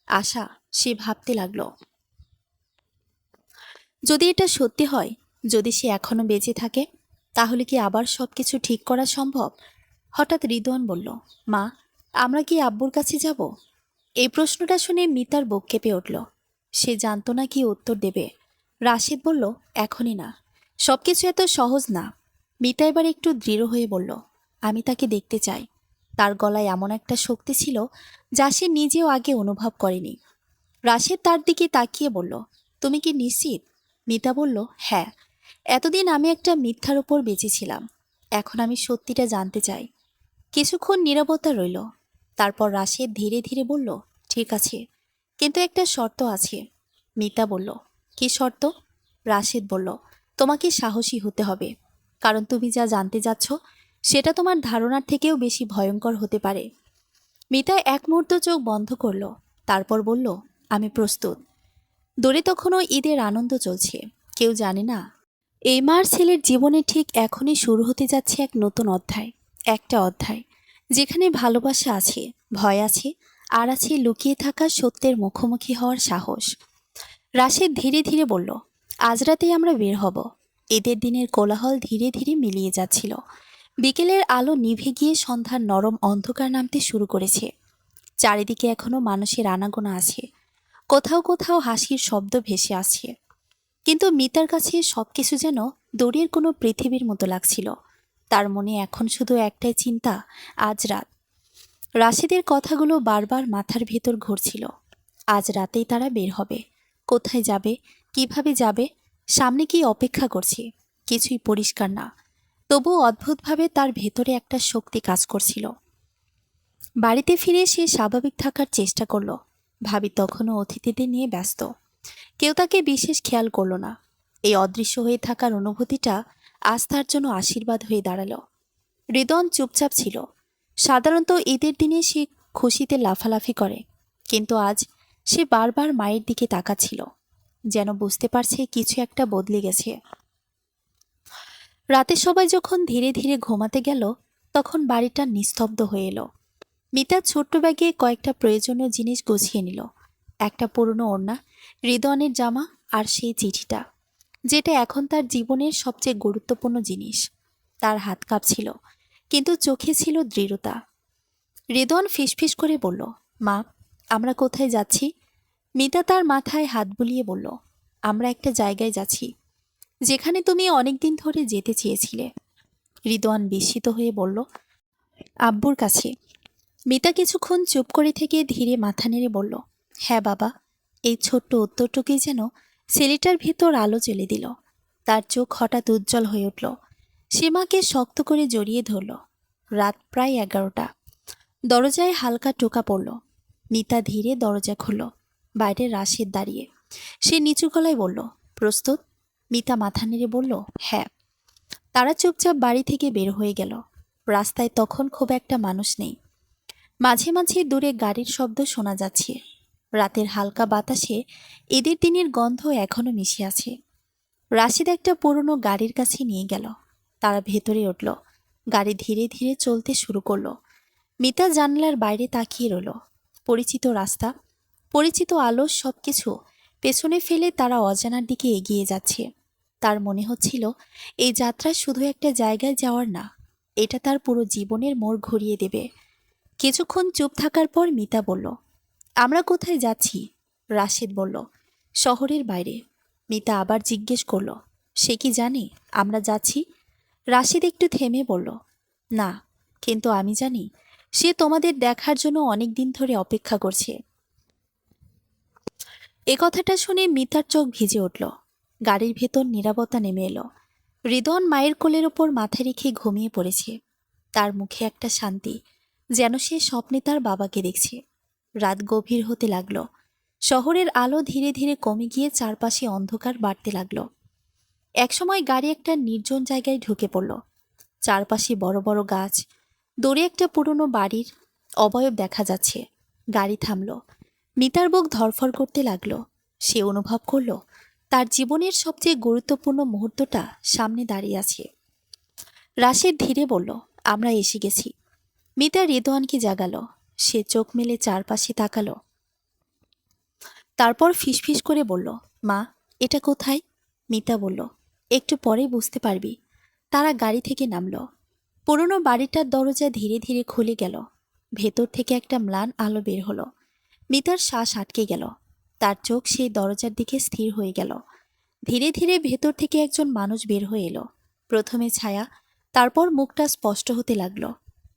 আশা। সে ভাবতে লাগলো, যদি এটা সত্যি হয়, যদি সে এখনো বেঁচে থাকে, তাহলে কি আবার সবকিছু ঠিক করা সম্ভব? হঠাৎ রিদওয়ান বলল, মা, আমরা কি আব্বুর কাছে যাব? এই প্রশ্নটা শুনে মিতার বুক কেঁপে উঠল। সে জানতো না কি উত্তর দেবে। রাশেদ বলল, এখনই না, সবকিছু এত সহজ না। মিতা এবার একটু দৃঢ় হয়ে বলল, আমি তাকে দেখতে চাই। তার গলায় এমন একটা শক্তি ছিল যা সে নিজেও আগে অনুভব করেনি। রাশেদ তার দিকে তাকিয়ে বলল, তুমি কি নিশ্চিত? মিতা বলল, হ্যাঁ। এতদিন আমি একটা মিথ্যার উপর বেঁচেছিলাম, এখন আমি সত্যিটা জানতে চাই। কিছুক্ষণ নীরবতা রইল, তারপর রাশেদ ধীরে ধীরে বলল, ঠিক আছে, কিন্তু একটা শর্ত আছে। মিতা বলল, কি শর্ত? রাশেদ বলল, তোমাকে সাহসী হতে হবে, কারণ তুমি যা জানতে যাচ্ছ সেটা তোমার ধারণার থেকেও বেশি ভয়ঙ্কর হতে পারে। মিতা এক মুহূর্ত চোখ বন্ধ করল, তারপর বলল, আমি প্রস্তুত। দূরে তখনও ঈদের আনন্দ চলছে, কেউ জানে না এই মার ছেলের জীবনে ঠিক এখনই শুরু হতে যাচ্ছে এক নতুন অধ্যায়। একটা অধ্যায় যেখানে ভালোবাসা আছে, ভয় আছে, আর আছে লুকিয়ে থাকা সত্যের মুখোমুখি হওয়ার সাহস। রাশেদ ধীরে ধীরে বলল, আজ রাতেই আমরা বের হব। ঈদের দিনের কোলাহল ধীরে ধীরে মিলিয়ে যাচ্ছিল। বিকেলের আলো নিভে গিয়ে সন্ধ্যার নরম অন্ধকার নামতে শুরু করেছে। চারিদিকে এখনো মানুষের আনাগোনা আছে, কোথাও কোথাও হাসির শব্দ ভেসে আসছে। কিন্তু মিতার কাছে সবকিছু যেন দূরের কোনো পৃথিবীর মতো লাগছিল। তার মনে এখন শুধু একটাই চিন্তা, আজ রাত। রাশেদের কথাগুলো বারবার মাথার ভেতর ঘুরছিল। আজ রাতেই তারা বের হবে। কোথায় যাবে, কিভাবে যাবে, সামনে কি অপেক্ষা করছে, কিছুই পরিষ্কার না। তবুও অদ্ভুতভাবে তার ভেতরে একটা শক্তি কাজ করছিল। বাড়িতে ফিরে সে স্বাভাবিক থাকার চেষ্টা করল। ভাবি তখনও অতিথিদের নিয়ে ব্যস্ত, কেউ তাকে বিশেষ খেয়াল করল না। এই অদৃশ্য হয়ে থাকার অনুভূতিটা আজ তার জন্য আশীর্বাদ হয়ে দাঁড়ালো। হৃদয় চুপচাপ ছিল। সাধারণত ঈদের দিনে সে খুশিতে লাফালাফি করে, কিন্তু আজ সে বারবার মায়ের দিকে তাকাচ্ছিল, যেন বুঝতে পারছে কিছু একটা বদলে গেছে। রাতে সবাই যখন ধীরে ধীরে ঘুমাতে গেল, তখন বাড়িটা নিস্তব্ধ হয়ে এলো। মিতা ছোট্ট ব্যাগে কয়েকটা প্রয়োজনীয় জিনিস গুছিয়ে নিল, একটা পুরনো ওড়না, হৃদয়ের জামা, আর সেই চিঠিটা, যেটা এখন তার জীবনের সবচেয়ে গুরুত্বপূর্ণ জিনিস। তার হাত কাঁপছিল, কিন্তু চোখে ছিল দৃঢ়তা। হৃদয় ফিসফিস করে বলল, মা, আমরা কোথায় যাচ্ছি? মিতা তার মাথায় হাত বুলিয়ে বলল, আমরা একটা জায়গায় যাচ্ছি যেখানে তুমি অনেকদিন ধরে যেতে চেয়েছিলে। হৃদয় বিস্মিত হয়ে বলল, আব্বুর কাছে। মিতা কিছুক্ষণ চুপ করে থেকে ধীরে মাথা নেড়ে বলল, হ্যাঁ বাবা। এই ছোট্ট উত্তরটুকুই যেন ছেলেটার ভেতর আলো জ্বেলে দিল। তার চোখ হঠাৎ উজ্জ্বল হয়ে উঠল। সে মাকে শক্ত করে জড়িয়ে ধরল। রাত প্রায় 11টা। দরজায় হালকা টোকা পড়ল। মিতা ধীরে দরজা খুলল। বাইরে রাশেদ দাঁড়িয়ে। সে নিচু গলায় বলল, প্রস্তুত? মিতা মাথা নেড়ে বলল, হ্যাঁ। তারা চুপচাপ বাড়ি থেকে বের হয়ে গেল। রাস্তায় তখন খুব একটা মানুষ নেই। মাঝে মাঝে দূরে গাড়ির শব্দ শোনা যাচ্ছে। রাতের হালকা বাতাসে ঈদের দিনের গন্ধ এখনো মিশে আছে। রাশিদ একটা পুরনো গাড়ির কাছে নিয়ে গেল। তারা ভেতরে উঠল। গাড়ি ধীরে ধীরে চলতে শুরু করলো। মিতা জানলার বাইরে তাকিয়ে রইল। পরিচিত রাস্তা, পরিচিত আলো, সবকিছু পেছনে ফেলে তারা অজানার দিকে এগিয়ে যাচ্ছে। তার মনে হচ্ছিল এই যাত্রা শুধু একটা জায়গায় যাওয়ার না, এটা তার পুরো জীবনের মোড় ঘুরিয়ে দেবে। কিছুক্ষণ চুপ থাকার পর মিতা বলল, আমরা কোথায় যাচ্ছি? রাশেদ বলল, শহরের বাইরে। মিতা আবার জিজ্ঞেস করল, সে কি জানে আমরা যাচ্ছি? রাশেদ একটু থেমে বলল, না, কিন্তু আমি জানি সে তোমাদের দেখার জন্য অনেক দিন ধরে অপেক্ষা করছে। এ কথাটা শুনে মিতার চোখ ভিজে উঠল। গাড়ির ভেতর নীরবতা নেমে এলো। রিদন মায়ের কোলের ওপর মাথা রেখে ঘুমিয়ে পড়েছে। তার মুখে একটা শান্তি, যেন সে স্বপ্নে তার বাবাকে দেখছে। রাত গভীর হতে লাগলো। শহরের আলো ধীরে ধীরে কমে গিয়ে চারপাশে অন্ধকার বাড়তে লাগলো। একসময় গাড়ি একটা নির্জন জায়গায় ঢুকে পড়ল। চারপাশে বড় বড় গাছ, দূরে একটা পুরনো বাড়ির অবয়ব দেখা যাচ্ছে। গাড়ি থামল। মিতার বুক ধড়ফড় করতে লাগলো। সে অনুভব করল তার জীবনের সবচেয়ে গুরুত্বপূর্ণ মুহূর্তটা সামনে দাঁড়িয়ে আছে। রাশেদ ধীরে বলল, আমরা এসে গেছি। মিতা রেদোয়ানকে জাগালো। সে চোখ মেলে চারপাশে তাকালো। তারপর ফিসফিস করে বলল, মা, এটা কোথায়? মিতা বলল, একটু পরেই বুঝতে পারবি। তারা গাড়ি থেকে নামল। পুরনো বাড়িটার দরজা ধীরে ধীরে খুলে গেল। ভেতর থেকে একটা ম্লান আলো বের হলো। মিতার শ্বাস আটকে গেল। তার চোখ সেই দরজার দিকে স্থির হয়ে গেল। ধীরে ধীরে ভেতর থেকে একজন মানুষ বের হয়ে এলো। প্রথমে ছায়া, তারপর মুখটা স্পষ্ট হতে লাগলো।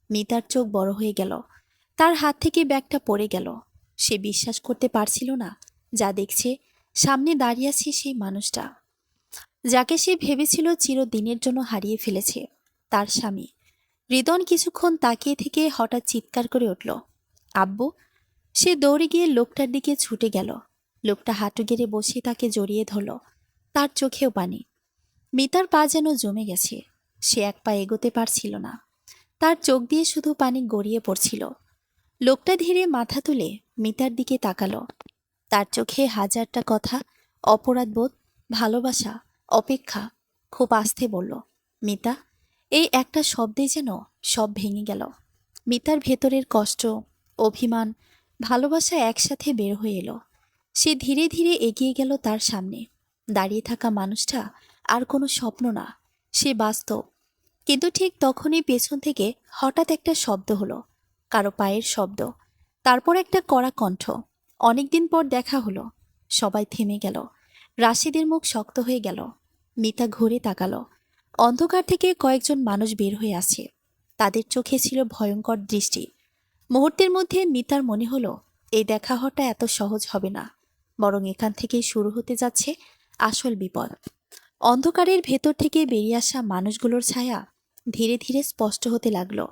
মিতার চোখ বড় হয়ে গেল। তার হাত থেকে ব্যাগটা পড়ে গেল। সে বিশ্বাস করতে পারছিল না যা দেখছে। সামনে দাঁড়িয়ে আছে সেই মানুষটা যাকে সে ভেবেছিল চিরদিনের জন্য হারিয়ে ফেলেছে, তার স্বামী। রিদন কিছুক্ষণ তাকিয়ে থেকে হঠাৎ চিৎকার করে উঠল, আব্বু! সে দৌড়ে গিয়ে লোকটার দিকে ছুটে গেল। লোকটা হাঁটু গেড়ে বসে তাকে জড়িয়ে ধরল। তার চোখেও পানি। মিতার পা যেন জমে গেছে। সে এক পা এগোতে পারছিল না। তার চোখ দিয়ে শুধু পানি গড়িয়ে পড়ছিল। লোকটা ধীরে মাথা তুলে মিতার দিকে তাকালো। তার চোখে হাজারটা কথা, অপরাধবোধ, ভালোবাসা, অপেক্ষা। খুব আস্তে বলল, মিতা। এই একটা শব্দে যেন সব ভেঙে গেল। মিতার ভেতরের কষ্ট, অভিমান, ভালোবাসা একসাথে বের হয়ে এলো। সে ধীরে ধীরে এগিয়ে গেল তার সামনে। দাঁড়িয়ে থাকা মানুষটা আর কোনো স্বপ্ন না, সে বাস্তব। কিন্তু ঠিক তখনই পেছন থেকে হঠাৎ একটা শব্দ হলো, কারো পায়ের শব্দ। তারপর একটা কড়া কণ্ঠ, অনেকদিন পর দেখা হলো। সবাই থেমে গেল। রাশেদের মুখ শক্ত হয়ে গেল। মিতা ঘুরে তাকালো। অন্ধকার থেকে কয়েকজন মানুষ বের হয়ে আসে। তাদের চোখে ছিল ভয়ঙ্কর দৃষ্টি। মুহূর্তের মধ্যে মিতার মনে হলো এই দেখা হওয়াটা এত সহজ হবে না, বরং এখান থেকেই শুরু হতে যাচ্ছে আসল বিপদ। অন্ধকারের ভেতর থেকে বেরিয়ে আসা মানুষগুলোর ছায়া ধীরে ধীরে স্পষ্ট হতে লাগলো।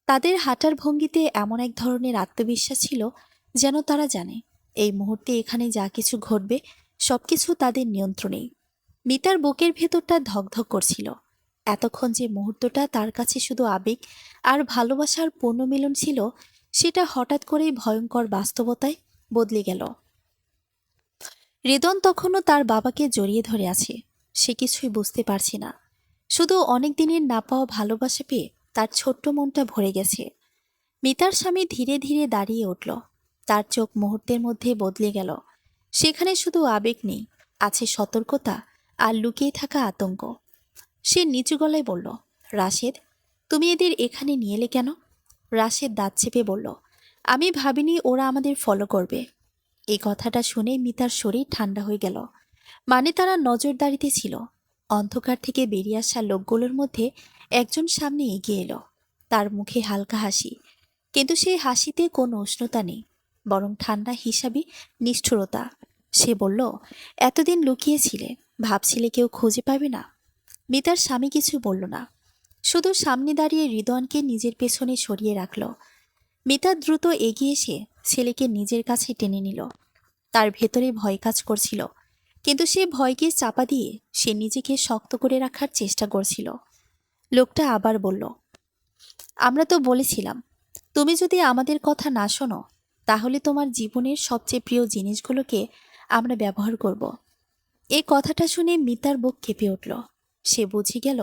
তাদের হাঁটার ভঙ্গিতে এমন এক ধরনের আত্মবিশ্বাস ছিল, যেন তারা জানে এই মুহূর্তে এখানে যা কিছু ঘটবে সবকিছু তাদের নিয়ন্ত্রণেই। মিতার বুকের ভেতরটা ধকধক করছিল। এতক্ষণ যে মুহূর্তটা তার কাছে শুধু আবেগ আর ভালোবাসার পূর্ণ মিলন ছিল, সেটা হঠাৎ করেই ভয়ঙ্কর বাস্তবতায় বদলে গেল। রিদন তখনও তার বাবাকে জড়িয়ে ধরে আছে। সে কিছুই বুঝতে পারছে না। শুধু অনেক দিনের না পাওয়া ভালোবাসা পেয়ে তার ছোট্ট মনটা ভরে গেছে। মিতার স্বামী ধীরে ধীরে দাঁড়িয়ে উঠল। তার চোখ মুহূর্তের মধ্যে বদলে গেল। সেখানে শুধু আবেগ নেই, আছে সতর্কতা আর লুকিয়ে থাকা আতঙ্ক। সে নিচু গলায় বলল, রাশেদ, তুমি এদের এখানে নিয়ে এলে কেন? রাশেদ দাঁত চেপে বলল, আমি ভাবিনি ওরা আমাদের ফলো করবে। এই কথাটা শুনে মিতার শরীর ঠান্ডা হয়ে গেল। মানে তারা নজরদারিতে ছিল। অন্ধকার থেকে বেরিয়ে আসা লোকগুলোর মধ্যে একজন সামনে এগিয়ে এলো। তার মুখে হালকা হাসি, কিন্তু সেই হাসিতে কোনো উষ্ণতা নেই, বরং ঠান্ডা হিসাবি নিষ্ঠুরতা। সে বলল, এতদিন লুকিয়েছিলে, ভাবছিলে কেউ খুঁজে পাবে না? মিতার স্বামী কিছু বলল না, শুধু সামনে দাঁড়িয়ে রিদওয়ানকে নিজের পেছনে সরিয়ে রাখল। মিতা দ্রুত এগিয়ে এসে ছেলেকে নিজের কাছে টেনে নিল। তার ভেতরে ভয় কাজ করছিল, কিন্তু সে ভয়কে চাপা দিয়ে সে নিজেকে শক্ত করে রাখার চেষ্টা করছিল। লোকটা আবার বলল, আমরা তো বলেছিলাম তুমি যদি আমাদের কথা না শোনো, তাহলে তোমার জীবনের সবচেয়ে প্রিয় জিনিসগুলোকে আমরা ব্যবহার করব। এই কথাটা শুনে মিতার বুক কেঁপে উঠল। সে বুঝে গেল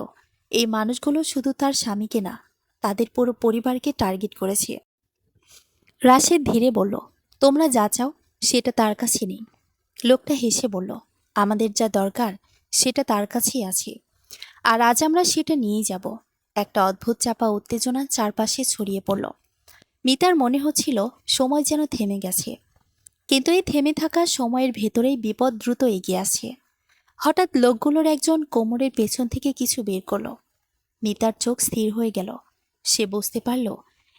এই মানুষগুলো শুধু তার স্বামীকে না, তাদের পুরো পরিবারকে টার্গেট করেছে। রাশেদ ধীরে বলল, তোমরা যা চাও সেটা তার কাছে নেই। লোকটা হেসে বলল, আমাদের যা দরকার সেটা তার কাছেই আছে, আর আজ আমরা সেটা নিয়েই যাব। একটা অদ্ভুত চাপা উত্তেজনা চারপাশে ছড়িয়ে পড়ল। মিতার মনে হচ্ছিল সময় যেন থেমে গেছে, কিন্তু এই থেমে থাকা সময়ের ভেতরেই বিপদ দ্রুত এগিয়ে আসছে। হঠাৎ লোকগুলোর একজন কোমরের পেছন থেকে কিছু বের করল। মিতার চোখ স্থির হয়ে গেল। সে বুঝতে পারল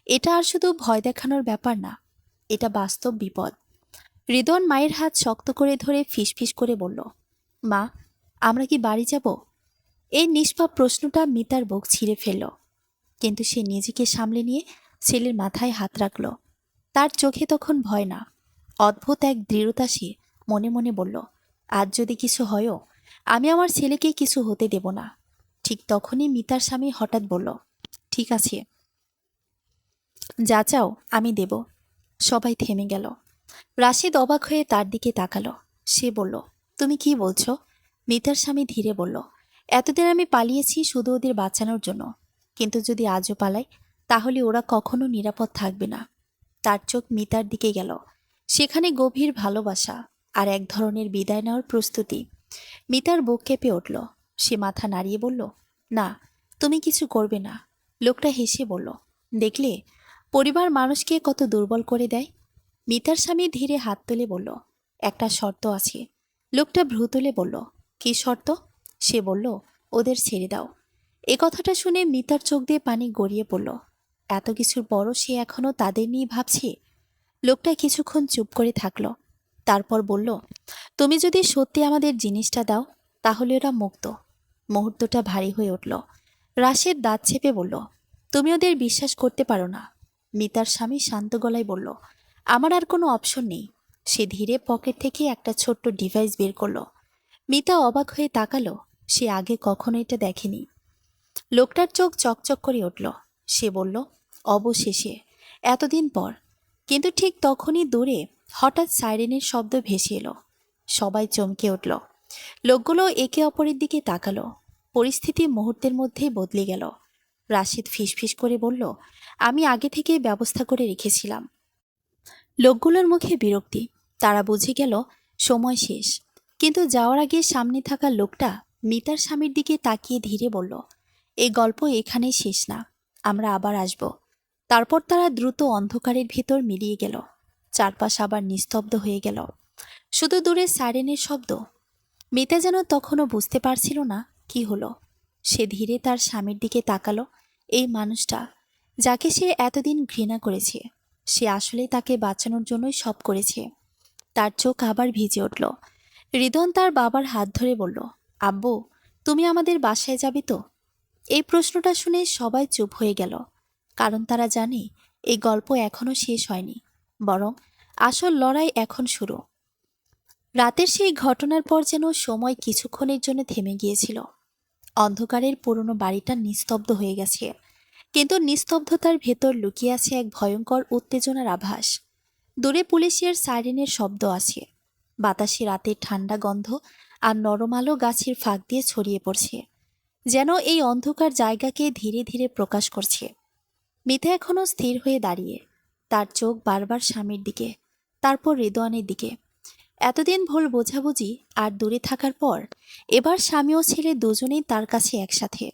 এটা আর শুধু ভয় দেখানোর ব্যাপার না, এটা বাস্তব বিপদ। রিদন মায়ের হাত শক্ত করে ধরে ফিসফিস করে বলল, মা, আমরা কি বাড়ি যাব? এই নিষ্পাপ প্রশ্নটা মিতার বুক ছিঁড়ে ফেলল, কিন্তু সে নিজেকে সামলে নিয়ে ছেলের মাথায় হাত রাখল। তার চোখে তখন ভয় না, অদ্ভুত এক দৃঢ়তা। সে মনে মনে বলল, আজ যদি কিছু হয়ও, আমি আমার ছেলেকে কিছু হতে দেব না। ঠিক তখনই মিতার স্বামী হঠাৎ বলল, ঠিক আছে, যা চাও আমি দেব। সবাই থেমে গেল। রাশিদ অবাক হয়ে তার দিকে তাকালো। সে বলল, তুমি কি বলছো? মিতার স্বামী ধীরে বলল, এতদিন আমি পালিয়েছি শুধু ওদের বাঁচানোর জন্য, কিন্তু যদি আজও পালাই তাহলে ওরা কখনো নিরাপদ থাকবে না। তার চোখ মিতার দিকে গেল। সেখানে গভীর ভালোবাসা আর এক ধরনের বিদায় নেওয়ার প্রস্তুতি। মিতার বুক কেঁপে উঠল। সে মাথা নাড়িয়ে বলল, না, তুমি কিছু করবে না। লোকটা হেসে বলল, দেখলে পরিবার মানুষকে কত দুর্বল করে দেয়। মিতার স্বামী ধীরে হাত তুলে বলল, একটা শর্ত আছে। লোকটা ভ্রু তুলে বলল, কি শর্ত? সে বলল, ওদের ছেড়ে দাও। এ কথাটা শুনে মিতার চোখ দিয়ে পানি গড়িয়ে পড়ল। এত কিছুর পরও সে এখনো তাদের নিয়ে ভাবছে। লোকটা কিছুক্ষণ চুপ করে থাকলো, তারপর বলল, তুমি যদি সত্যি আমাদের জিনিসটা দাও তাহলে ওরা মুক্ত। মুহূর্তটা ভারী হয়ে উঠল। রাশেদ দাঁত চেপে বলল, তুমি ওদের বিশ্বাস করতে পারো না। মিতার স্বামী শান্ত গলায় বলল, আমার আর কোনো অপশন নেই। সে ধীরে পকেট থেকে একটা ছোট্ট ডিভাইস বের করলো। মিতা অবাক হয়ে তাকালো। সে আগে কখনো এটা দেখেনি। লোকটার চোখ চকচক করে উঠল। সে বলল, অবশেষে, এতদিন পর। কিন্তু ঠিক তখনই দূরে হঠাৎ সাইরেনের শব্দ ভেসে এলো। সবাই চমকে উঠল। লোকগুলো একে অপরের দিকে তাকালো। পরিস্থিতি মুহূর্তের মধ্যেই বদলে গেল। রাশিদ ফিসফিস করে বলল, আমি আগে থেকেই ব্যবস্থা করে রেখেছিলাম। লোকগুলোর মুখে বিরক্তি। তারা বুঝে গেল সময় শেষ। কিন্তু যাওয়ার আগে সামনে থাকা লোকটা মিতার স্বামীর দিকে তাকিয়ে ধীরে বলল, এই গল্প এখানেই শেষ না, আমরা আবার আসব। তারপর তারা দ্রুত অন্ধকারের ভেতর মিলিয়ে গেল। চারপাশ আবার নিস্তব্ধ হয়ে গেল, শুধু দূরে সাইরেনের শব্দ। মিতা যেন তখনও বুঝতে পারছিল না কি হলো। সে ধীরে তার স্বামীর দিকে তাকালো। এই মানুষটা, যাকে সে এতদিন ঘৃণা করেছে, সে আসলে তাকে বাঁচানোর জন্যই সব করেছে। তার চোখ আবার ভিজে উঠল। রিদন তার বাবার হাত ধরে বলল, আব্বু, তুমি আমাদের বাসায় যাবে তো? এই প্রশ্নটা শুনে সবাই চুপ হয়ে গেল, কারণ তারা জানে এই গল্প এখনো শেষ হয়নি, বরং আসল লড়াই এখন শুরু। রাতের সেই ঘটনার পর যেন সময় কিছুক্ষণের জন্য থেমে গিয়েছিল। অন্ধকারের পুরনো বাড়িটা নিস্তব্ধ হয়ে গেছে, কিন্তু নিস্তব্ধতার ভেতর লুকিয়ে আছে এক ভয়ঙ্কর উত্তেজনার আভাস। দূরে পুলিশের সাইরেনের শব্দ আছে। বাতাসে রাতের ঠান্ডা গন্ধ আর নরম আলো গাছের ফাঁক দিয়ে ছড়িয়ে পড়ছে, যেন এই অন্ধকার জায়গাকে ধীরে ধীরে প্রকাশ করছে। মিতা এখনো স্থির হয়ে দাঁড়িয়ে, তার চোখ বারবার স্বামীর দিকে, তারপর রিদওয়ানের দিকে। এতদিন ভুল বোঝাবুঝি আর দূরে থাকার পর এবার স্বামী ও ছেলে দুজনেই তার কাছে একসাথে।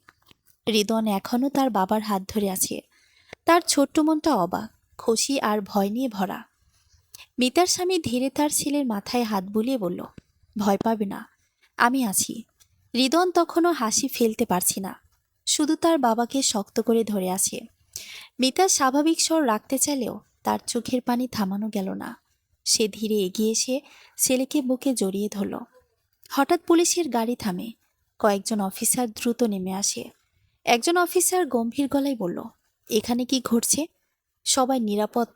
রিদওয়ান এখনও তার বাবার হাত ধরে আছে। তার ছোট্ট মনটা অবাক, খুশি আর ভয় নিয়ে ভরা। মিতার স্বামী ধীরে তার ছেলের মাথায় হাত বুলিয়ে বলল, ভয় পাবে না, আমি আছি। রিদওয়ান তখনও হাসি ফেলতে পারছি না, শুধু তার বাবাকে শক্ত করে ধরে আছে। মিতা স্বাভাবিক স্বর রাখতে চাইলেও তার চোখের পানি থামানো গেল না। সে ধীরে এগিয়ে এসে ছেলেকে বুকে জড়িয়ে ধরল। হঠাৎ পুলিশের গাড়ি থামে। কয়েকজন অফিসার দ্রুত নেমে আসে। একজন অফিসার গম্ভীর গলায় বলল, এখানে কি ঘটছে? সবাই নিরাপদ?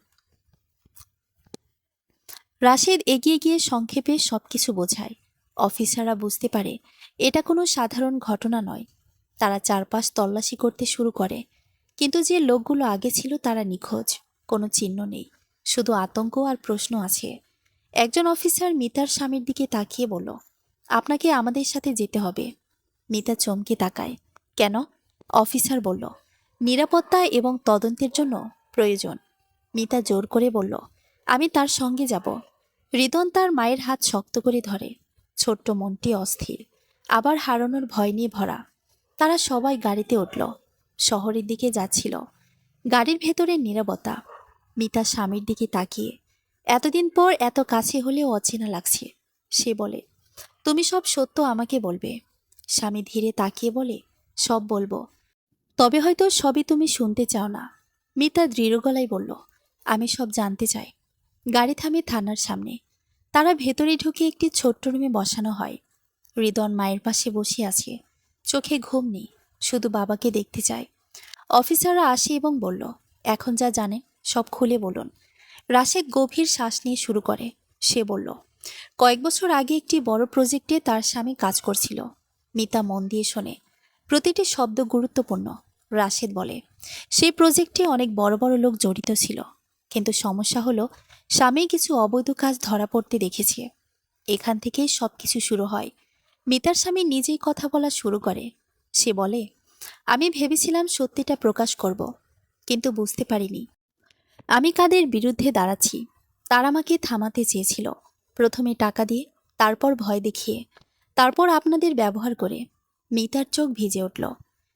রাশেদ এগিয়ে গিয়ে সংক্ষেপে সবকিছু বোঝায়। অফিসাররা বুঝতে পারে এটা কোনো সাধারণ ঘটনা নয়। তারা চারপাশ তল্লাশি করতে শুরু করে, কিন্তু যে লোকগুলো আগে ছিল তারা নিখোঁজ। কোনো চিহ্ন নেই, শুধু আতঙ্ক আর প্রশ্ন আছে। একজন অফিসার মিতার স্বামীর দিকে তাকিয়ে বলল, আপনাকে আমাদের সাথে যেতে হবে। মিতা চমকে তাকায়। কেন? অফিসার বলল, নিরাপত্তা এবং তদন্তের জন্য প্রয়োজন। মিতা জোর করে বলল, আমি তার সঙ্গে যাব। রিদন তার মায়ের হাত শক্ত করে ধরে। ছোট্ট মনটি অস্থির। আবার হারানোর ভয় নিয়ে ভরা। তারা সবাই গাড়িতে উঠল। শহরের দিকে যাচ্ছিল। গাড়ির ভেতরে নীরবতা। মিতা স্বামীর দিকে তাকিয়ে, এতদিন পর এত কাছে হলেও অচেনা লাগছে। সে বলে, তুমি সব সত্য আমাকে বলবে। স্বামী ধীরে তাকিয়ে বলে, সব বলবো, তবে হয়তো সবই তুমি শুনতে চাও না। মিতা দৃঢ় গলায় বলল, আমি সব জানতে চাই। গাড়ি থামে থানার সামনে। তারা ভেতরে ঢুকে একটি ছোট্ট রুমে বসানো হয়। হৃদন মায়ের পাশে বসে আছে। চোখে ঘুম নেই, শুধু বাবাকে দেখতে চায়। অফিসাররা আসে এবং বলল, এখন যা জানেন সব খুলে বলুন। রাশেদ গভীর শ্বাস নিয়ে শুরু করে। সে বলল, কয়েক বছর আগে একটি বড় প্রজেক্টে তার স্বামী কাজ করছিল। মিতা মন দিয়ে শোনে, প্রতিটি শব্দ গুরুত্বপূর্ণ। রাশেদ বলে, সেই প্রজেক্টে অনেক বড় বড় লোক জড়িত ছিল, কিন্তু সমস্যা হলো স্বামী কিছু অবৈধ কাজ ধরা পড়তে দেখেছে। এখান থেকেই সবকিছু শুরু হয়। মিতার স্বামী নিজেই কথা বলা শুরু করে। সে বলে, আমি ভেবেছিলাম সত্যিটা প্রকাশ করব, কিন্তু বুঝতে পারিনি আমি কাদের বিরুদ্ধে দাঁড়াচ্ছি। তারা আমাকে থামাতে চেয়েছিল, প্রথমে টাকা দিয়ে, তারপর ভয় দেখিয়ে, তারপর আপনাদের ব্যবহার করে। মিতার চোখ ভিজে উঠল।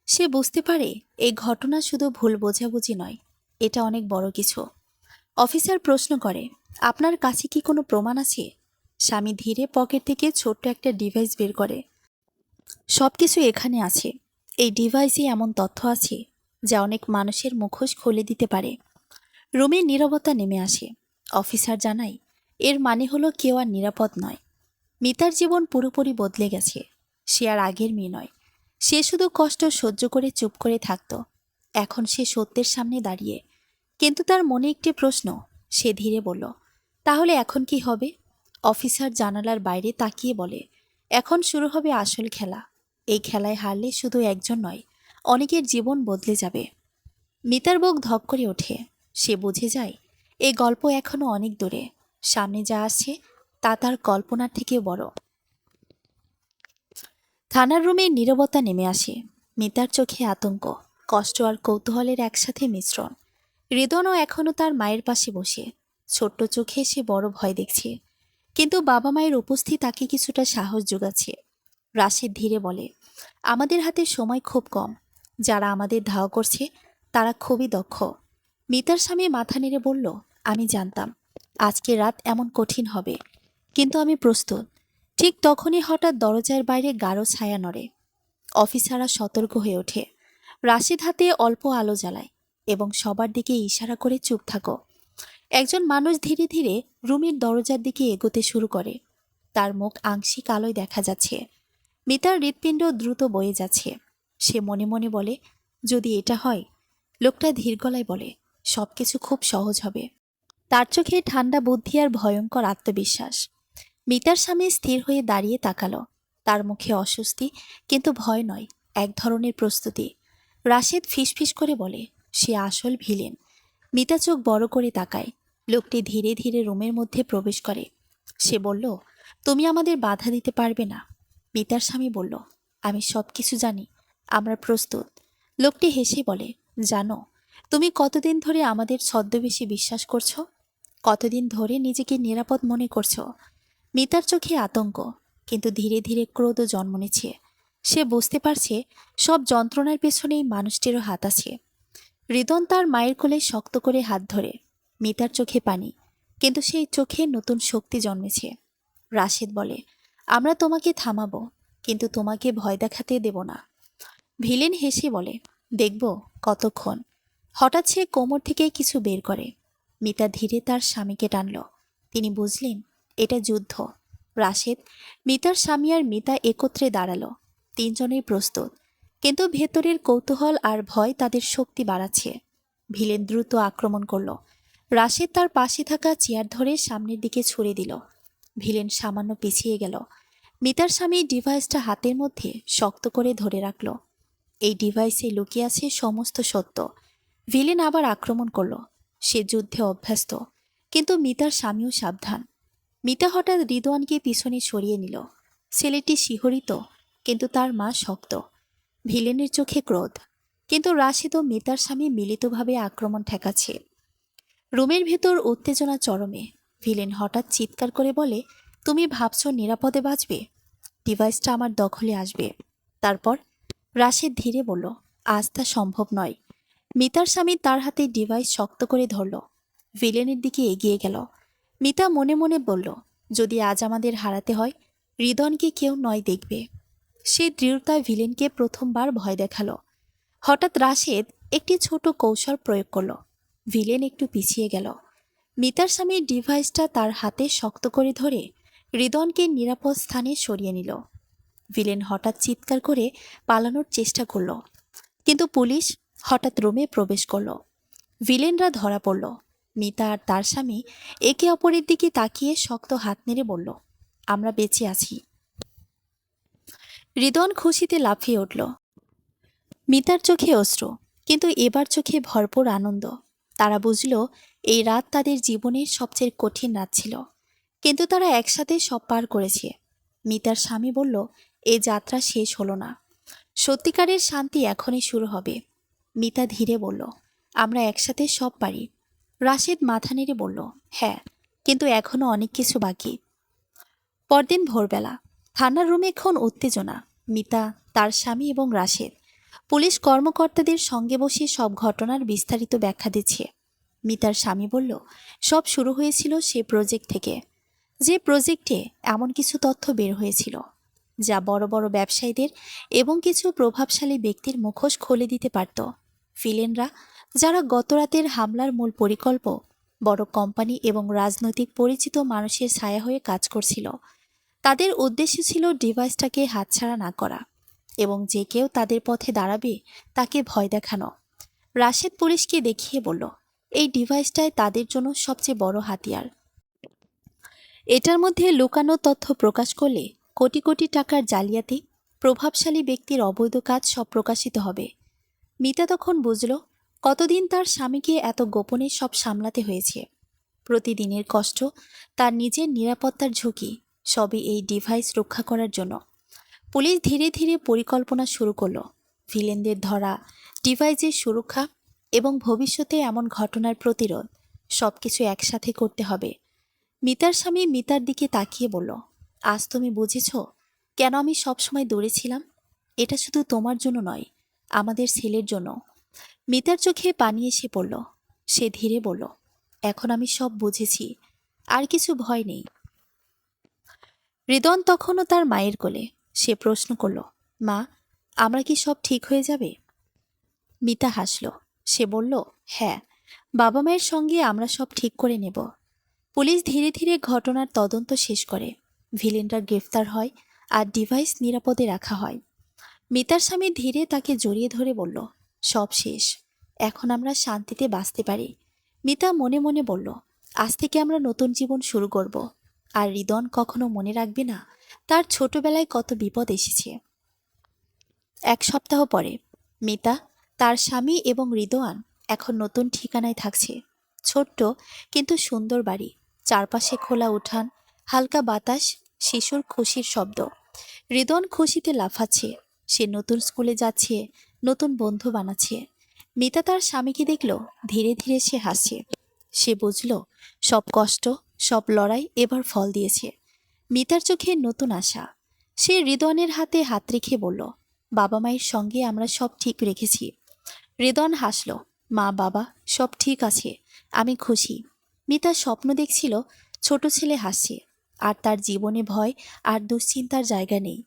সে বুঝতে পারে এই ঘটনা শুধু ভুল বোঝাবুঝি নয়, এটা অনেক বড় কিছু। অফিসার প্রশ্ন করে, আপনার কাছে কি কোনো প্রমাণ আছে? স্বামী ধীরে পকেট থেকে ছোট্ট একটা ডিভাইস বের করে। সবকিছু এখানে আছে। এই ডিভাইসে এমন তথ্য আছে যা অনেক মানুষের মুখোশ খুলে দিতে পারে। রুমের নীরবতা নেমে আসে। অফিসার জানায়, এর মানে হলো কেউ আর নিরাপদ নয়। মিতার জীবন পুরোপুরি বদলে গেছে। সে আর আগের মেয়ে নয়। সে শুধু কষ্ট সহ্য করে চুপ করে থাকত। এখন সে সত্যের সামনে দাঁড়িয়ে। কিন্তু তার মনে একটি প্রশ্ন। সে ধীরে বলল, তাহলে এখন কি হবে? অফিসার জানালার বাইরে তাকিয়ে বলে, এখন শুরু হবে আসল খেলা। এই খেলায় হারলে শুধু একজন নয়, অনেকের জীবন বদলে যাবে। মিতার বুক ধক করে ওঠে। সে বুঝে যায় এই গল্প এখনো অনেক দূরে। সামনে যা আসছে তা তার কল্পনার থেকে বড়। থানার রুমে নীরবতা নেমে আসে। মিতার চোখে আতঙ্ক, কষ্ট আর কৌতূহলের একসাথে মিশ্রণ। হৃদনও এখনো তার মায়ের পাশে বসে। ছোট্ট চোখে সে বড় ভয় দেখছে, কিন্তু বাবা মায়ের উপস্থিতি তাকে কিছুটা সাহস যোগাচ্ছে। রাশেদ ধীরে বলে, আমাদের হাতে সময় খুব কম। যারা আমাদের ধাওয়া করছে তারা খুবই দক্ষ। মিতার স্বামী মাথা নেড়ে বলল, আমি জানতাম আজকে রাত এমন কঠিন হবে, কিন্তু আমি প্রস্তুত। ঠিক তখনই হঠাৎ দরজার বাইরে গাঢ় ছায়া নড়ে। অফিসাররা সতর্ক হয়ে ওঠে। রাশেদ হাতে অল্প আলো জ্বালায় এবং সবার দিকে ইশারা করে চুপ থাকো। একজন মানুষ ধীরে ধীরে রুমের দরজার দিকে এগোতে শুরু করে। তার মুখ আংশিক আলোয় দেখা যাচ্ছে। মিতার হৃৎপিণ্ড দ্রুত বয়ে যাচ্ছে। সে মনে মনে বলে, যদি এটা হয়। লোকটা ধীর গলায় বলে, সবকিছু খুব সহজ হবে। তার চোখে ঠান্ডা বুদ্ধি আর ভয়ঙ্কর আত্মবিশ্বাস। মিতার সামনে স্থির হয়ে দাঁড়িয়ে তাকালো। তার মুখে অস্বস্তি, কিন্তু ভয় নয়, এক ধরনের প্রস্তুতি। রাশেদ ফিসফিস করে বলে, সে আসল ভিলেন। মিতা চোখ বড় করে তাকায়। লোকটি ধীরে ধীরে রুমের মধ্যে প্রবেশ করে। সে বলল, তুমি আমাদের বাধা দিতে পারবে না। মিতার স্বামী বলল, আমি সব কিছু জানি, আমরা প্রস্তুত। লোকটি হেসে বলে, জানো, তুমি কতদিন ধরে আমাদের ছদ্মবেশী বিশ্বাস করছো? কতদিন ধরে নিজেকে নিরাপদ মনে করছো? মিতার চোখে আতঙ্ক, কিন্তু ধীরে ধীরে ক্রোধও জন্ম নিচ্ছে। সে বুঝতে পারছে সব যন্ত্রণার পেছনেই মানুষটিরও হাত আছে। হৃদন তার মায়ের কোলে শক্ত করে হাত ধরে। মিতার চোখে পানি, কিন্তু সেই চোখে নতুন শক্তি জন্মেছে। রাশেদ বলে, আমরা তোমাকে থামাবো, কিন্তু তোমাকে ভয় দেখাতে দেব না। ভিলেন হেসে বলে, দেখব কতক্ষণ। হঠাৎ সে কোমর থেকে কিছু বের করে। মিতা ধীরে তার স্বামীকে টানল। তিনি বুঝলেন এটা যুদ্ধ। রাশেদ, মিতার স্বামী আর মিতা একত্রে দাঁড়ালো। তিনজনেই প্রস্তুত, কিন্তু ভেতরের কৌতূহল আর ভয় তাদের শক্তি বাড়াচ্ছে। ভিলেন দ্রুত আক্রমণ করল। রাশেদ তার পাশে থাকা চেয়ার ধরে সামনের দিকে ছুড়ে দিল। ভিলেন সামান্য পিছিয়ে গেল। মিতার স্বামী ডিভাইসটা হাতের মধ্যে শক্ত করে ধরে রাখল। এই ডিভাইসে লুকিয়ে আছে সমস্ত সত্য। ভিলেন আবার আক্রমণ করল। সে যুদ্ধে অভ্যস্ত, কিন্তু মিতার স্বামীও সাবধান। মিতা হঠাৎ রিদওয়ানকে পিছনে সরিয়ে নিল। ছেলেটি শিহরিত, কিন্তু তার মা শক্ত। ভিলেনের চোখে ক্রোধ, কিন্তু রাশেদ ও মিতার স্বামী মিলিতভাবে আক্রমণ ঠেকাচ্ছে। রুমের ভেতর উত্তেজনা চরমে। ভিলেন হঠাৎ চিৎকার করে বলে, তুমি ভাবছো নিরাপদে বাঁচবে? ডিভাইসটা আমার দখলে আসবে। তারপর রাশেদ ধীরে বলল, আজ তা সম্ভব নয়। মিতার স্বামী তার হাতে ডিভাইস শক্ত করে ধরল, ভিলেনের দিকে এগিয়ে গেল। মিতা মনে মনে বলল, যদি আজ আমাদের হারাতে হয়, হৃদনকে কেউ নয় দেখবে। সে দৃঢ়তায় ভিলেনকে প্রথমবার ভয় দেখালো। হঠাৎ রাশেদ একটি ছোট কৌশল প্রয়োগ করল। ভিলেন একটু পিছিয়ে গেল। মিতার স্বামীর ডিভাইসটা তার হাতে শক্ত করে ধরে হৃদনকে নিরাপদ স্থানে সরিয়ে নিল। ভিলেন হঠাৎ চিৎকার করে পালানোর চেষ্টা করল, কিন্তু পুলিশ হঠাৎ রুমে প্রবেশ করল। ভিলেনরা ধরা পড়ল। মিতা আর তার স্বামী একে অপরের দিকে তাকিয়ে শক্ত হাত নেড়ে বলল, আমরা বেঁচে আছি। হৃদন খুশিতে লাফিয়ে উঠল। মিতার চোখে অশ্রু, কিন্তু এবার চোখে ভরপুর আনন্দ। তারা বুঝল এই রাত তাদের জীবনের সবচেয়ে কঠিন রাত ছিল, কিন্তু তারা একসাথে সব পার করেছে। মিতার স্বামী বলল, এই যাত্রা শেষ হলো না, সত্যিকারের শান্তি এখনই শুরু হবে। মিতা ধীরে বলল, আমরা একসাথে সব পারি। রাশেদ মাথা নেড়ে বলল, হ্যাঁ, কিন্তু এখনো অনেক কিছু বাকি। পরদিন ভোরবেলা থানার রুমে এখন উত্তেজনা। মিতা, তার স্বামী এবং রাশেদ পুলিশ কর্মকর্তাদের সঙ্গে বসে সব ঘটনার বিস্তারিত ব্যাখ্যা দিচ্ছে। মিতার স্বামী বলল, সব শুরু হয়েছিল সে প্রজেক্ট থেকে, যে প্রজেক্টে এমন কিছু তথ্য বের হয়েছিল যা বড় বড় ব্যবসায়ীদের এবং কিছু প্রভাবশালী ব্যক্তির মুখোশ খুলে দিতে পারত। ভিলেনরা, যারা গতরাতের হামলার মূল পরিকল্পক, বড় কোম্পানি এবং রাজনৈতিক পরিচিত মানুষের ছায়া হয়ে কাজ করছিল। তাদের উদ্দেশ্য ছিল ডিভাইসটাকে হাতছাড়া না করা এবং যে কেউ তাদের পথে দাঁড়াবে তাকে ভয় দেখানো। রাশেদ পুলিশকে দেখিয়ে বলল, এই ডিভাইসটাই তাদের জন্য সবচেয়ে বড় হাতিয়ার। এটার মধ্যে লুকানো তথ্য প্রকাশ করলে কোটি কোটি টাকার জালিয়াতি, প্রভাবশালী ব্যক্তির অবৈধ কাজ সব প্রকাশিত হবে। মিতা তখন বুঝল কতদিন তার স্বামীকে এত গোপনে সব সামলাতে হয়েছে। প্রতিদিনের কষ্ট, তার নিজের নিরাপত্তার ঝুঁকি, সবই এই ডিভাইস রক্ষা করার জন্য। পুলিশ ধীরে ধীরে পরিকল্পনা শুরু করলো, ভিলেনদের ধরা, ডিভাইসের সুরক্ষা এবং ভবিষ্যতে এমন ঘটনার প্রতিরোধ, সবকিছু একসাথে করতে হবে। মিতার স্বামী মিতার দিকে তাকিয়ে বলল, আজ তুমি বুঝেছ কেন আমি সবসময় দূরে ছিলাম। এটা শুধু তোমার জন্য নয়, আমাদের ছেলের জন্য। মিতার চোখে পানি এসে পড়ল। সে ধীরে বলল, এখন আমি সব বুঝেছি, আর কিছু ভয় নেই। হৃদন তখনও তার মায়ের কোলে। সে প্রশ্ন করল, মা, আমরা কি সব ঠিক হয়ে যাবে? মিতা হাসল। সে বলল, হ্যাঁ, বাবা মায়ের সঙ্গে আমরা সব ঠিক করে নেব। পুলিশ ধীরে ধীরে ঘটনার তদন্ত শেষ করে। ভিলেনরা গ্রেফতার হয় আর ডিভাইস নিরাপদে রাখা হয়। মিতার স্বামী ধীরে তাকে জড়িয়ে ধরে বলল, সব শেষ, এখন আমরা শান্তিতে বাঁচতে পারি। মিতা মনে মনে বলল, আজ থেকে আমরা নতুন জীবন শুরু করব। আর হৃদন কখনো মনে রাখবে না তার ছোটবেলায় কত বিপদ এসেছে। এক সপ্তাহ পরে মিতা, তার স্বামী এবং হৃদয়ান এখন নতুন ঠিকানায় থাকছে। ছোট্ট কিন্তু সুন্দর বাড়ি, চারপাশে খোলা উঠান, হালকা বাতাস, শিশুর খুশির শব্দ। হৃদন খুশিতে লাফাচ্ছে। সে নতুন স্কুলে যাচ্ছে, নতুন বন্ধু বানাচ্ছে। মিতা তার স্বামীকে দেখল, ধীরে ধীরে সে হাসছে। সে বুঝল সব কষ্ট, সব লড়াই এবার ফল দিয়েছে। মিতার চোখে নতুন আশা। সে হৃদনের হাতে হাত রেখে বলল, বাবা মায়ের সঙ্গে আমরা সব ঠিক রেখেছি। হৃদন হাসল, মা বাবা সব ঠিক আছে, আমি খুশি। মিতা স্বপ্ন দেখছিল ছোট ছেলে হাসছে, আর তার জীবনে ভয় আর দুশ্চিন্তার জায়গা নেই।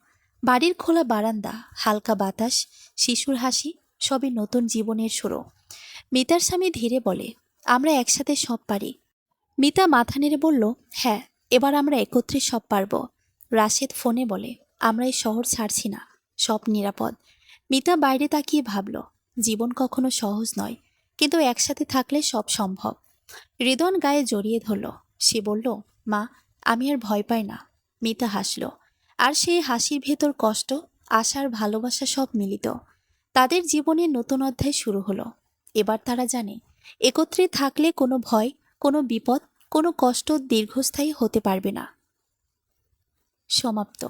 বাড়ির খোলা বারান্দা, হালকা বাতাস, শিশুর হাসি, সবই নতুন জীবনের শুরু। মিতার স্বামী ধীরে বলে, আমরা একসাথে সব পারি। মিতা মাথা নেড়ে বলল, হ্যাঁ, এবার আমরা একত্রে সব পারব। রাশেদ ফোনে বলে, আমরা এই শহর ছাড়ছি না, সব নিরাপদ। মিতা বাইরে তাকিয়ে ভাবল, জীবন কখনো সহজ নয়, কিন্তু একসাথে থাকলে সব সম্ভব। হৃদন গায়ে জড়িয়ে ধরল। সে বলল, মা, আমি আর ভয় পাই না। মিতা হাসল, আর সেই হাসির ভেতর কষ্ট, আশার ভালোবাসা সব মিলিত। তাদের জীবনের নতুন অধ্যায় শুরু হলো। এবার তারা জানে, একত্রে থাকলে কোনো ভয়, কোনো বিপদ, কোনো কষ্ট দীর্ঘস্থায়ী হতে পারবে না। সমাপ্ত।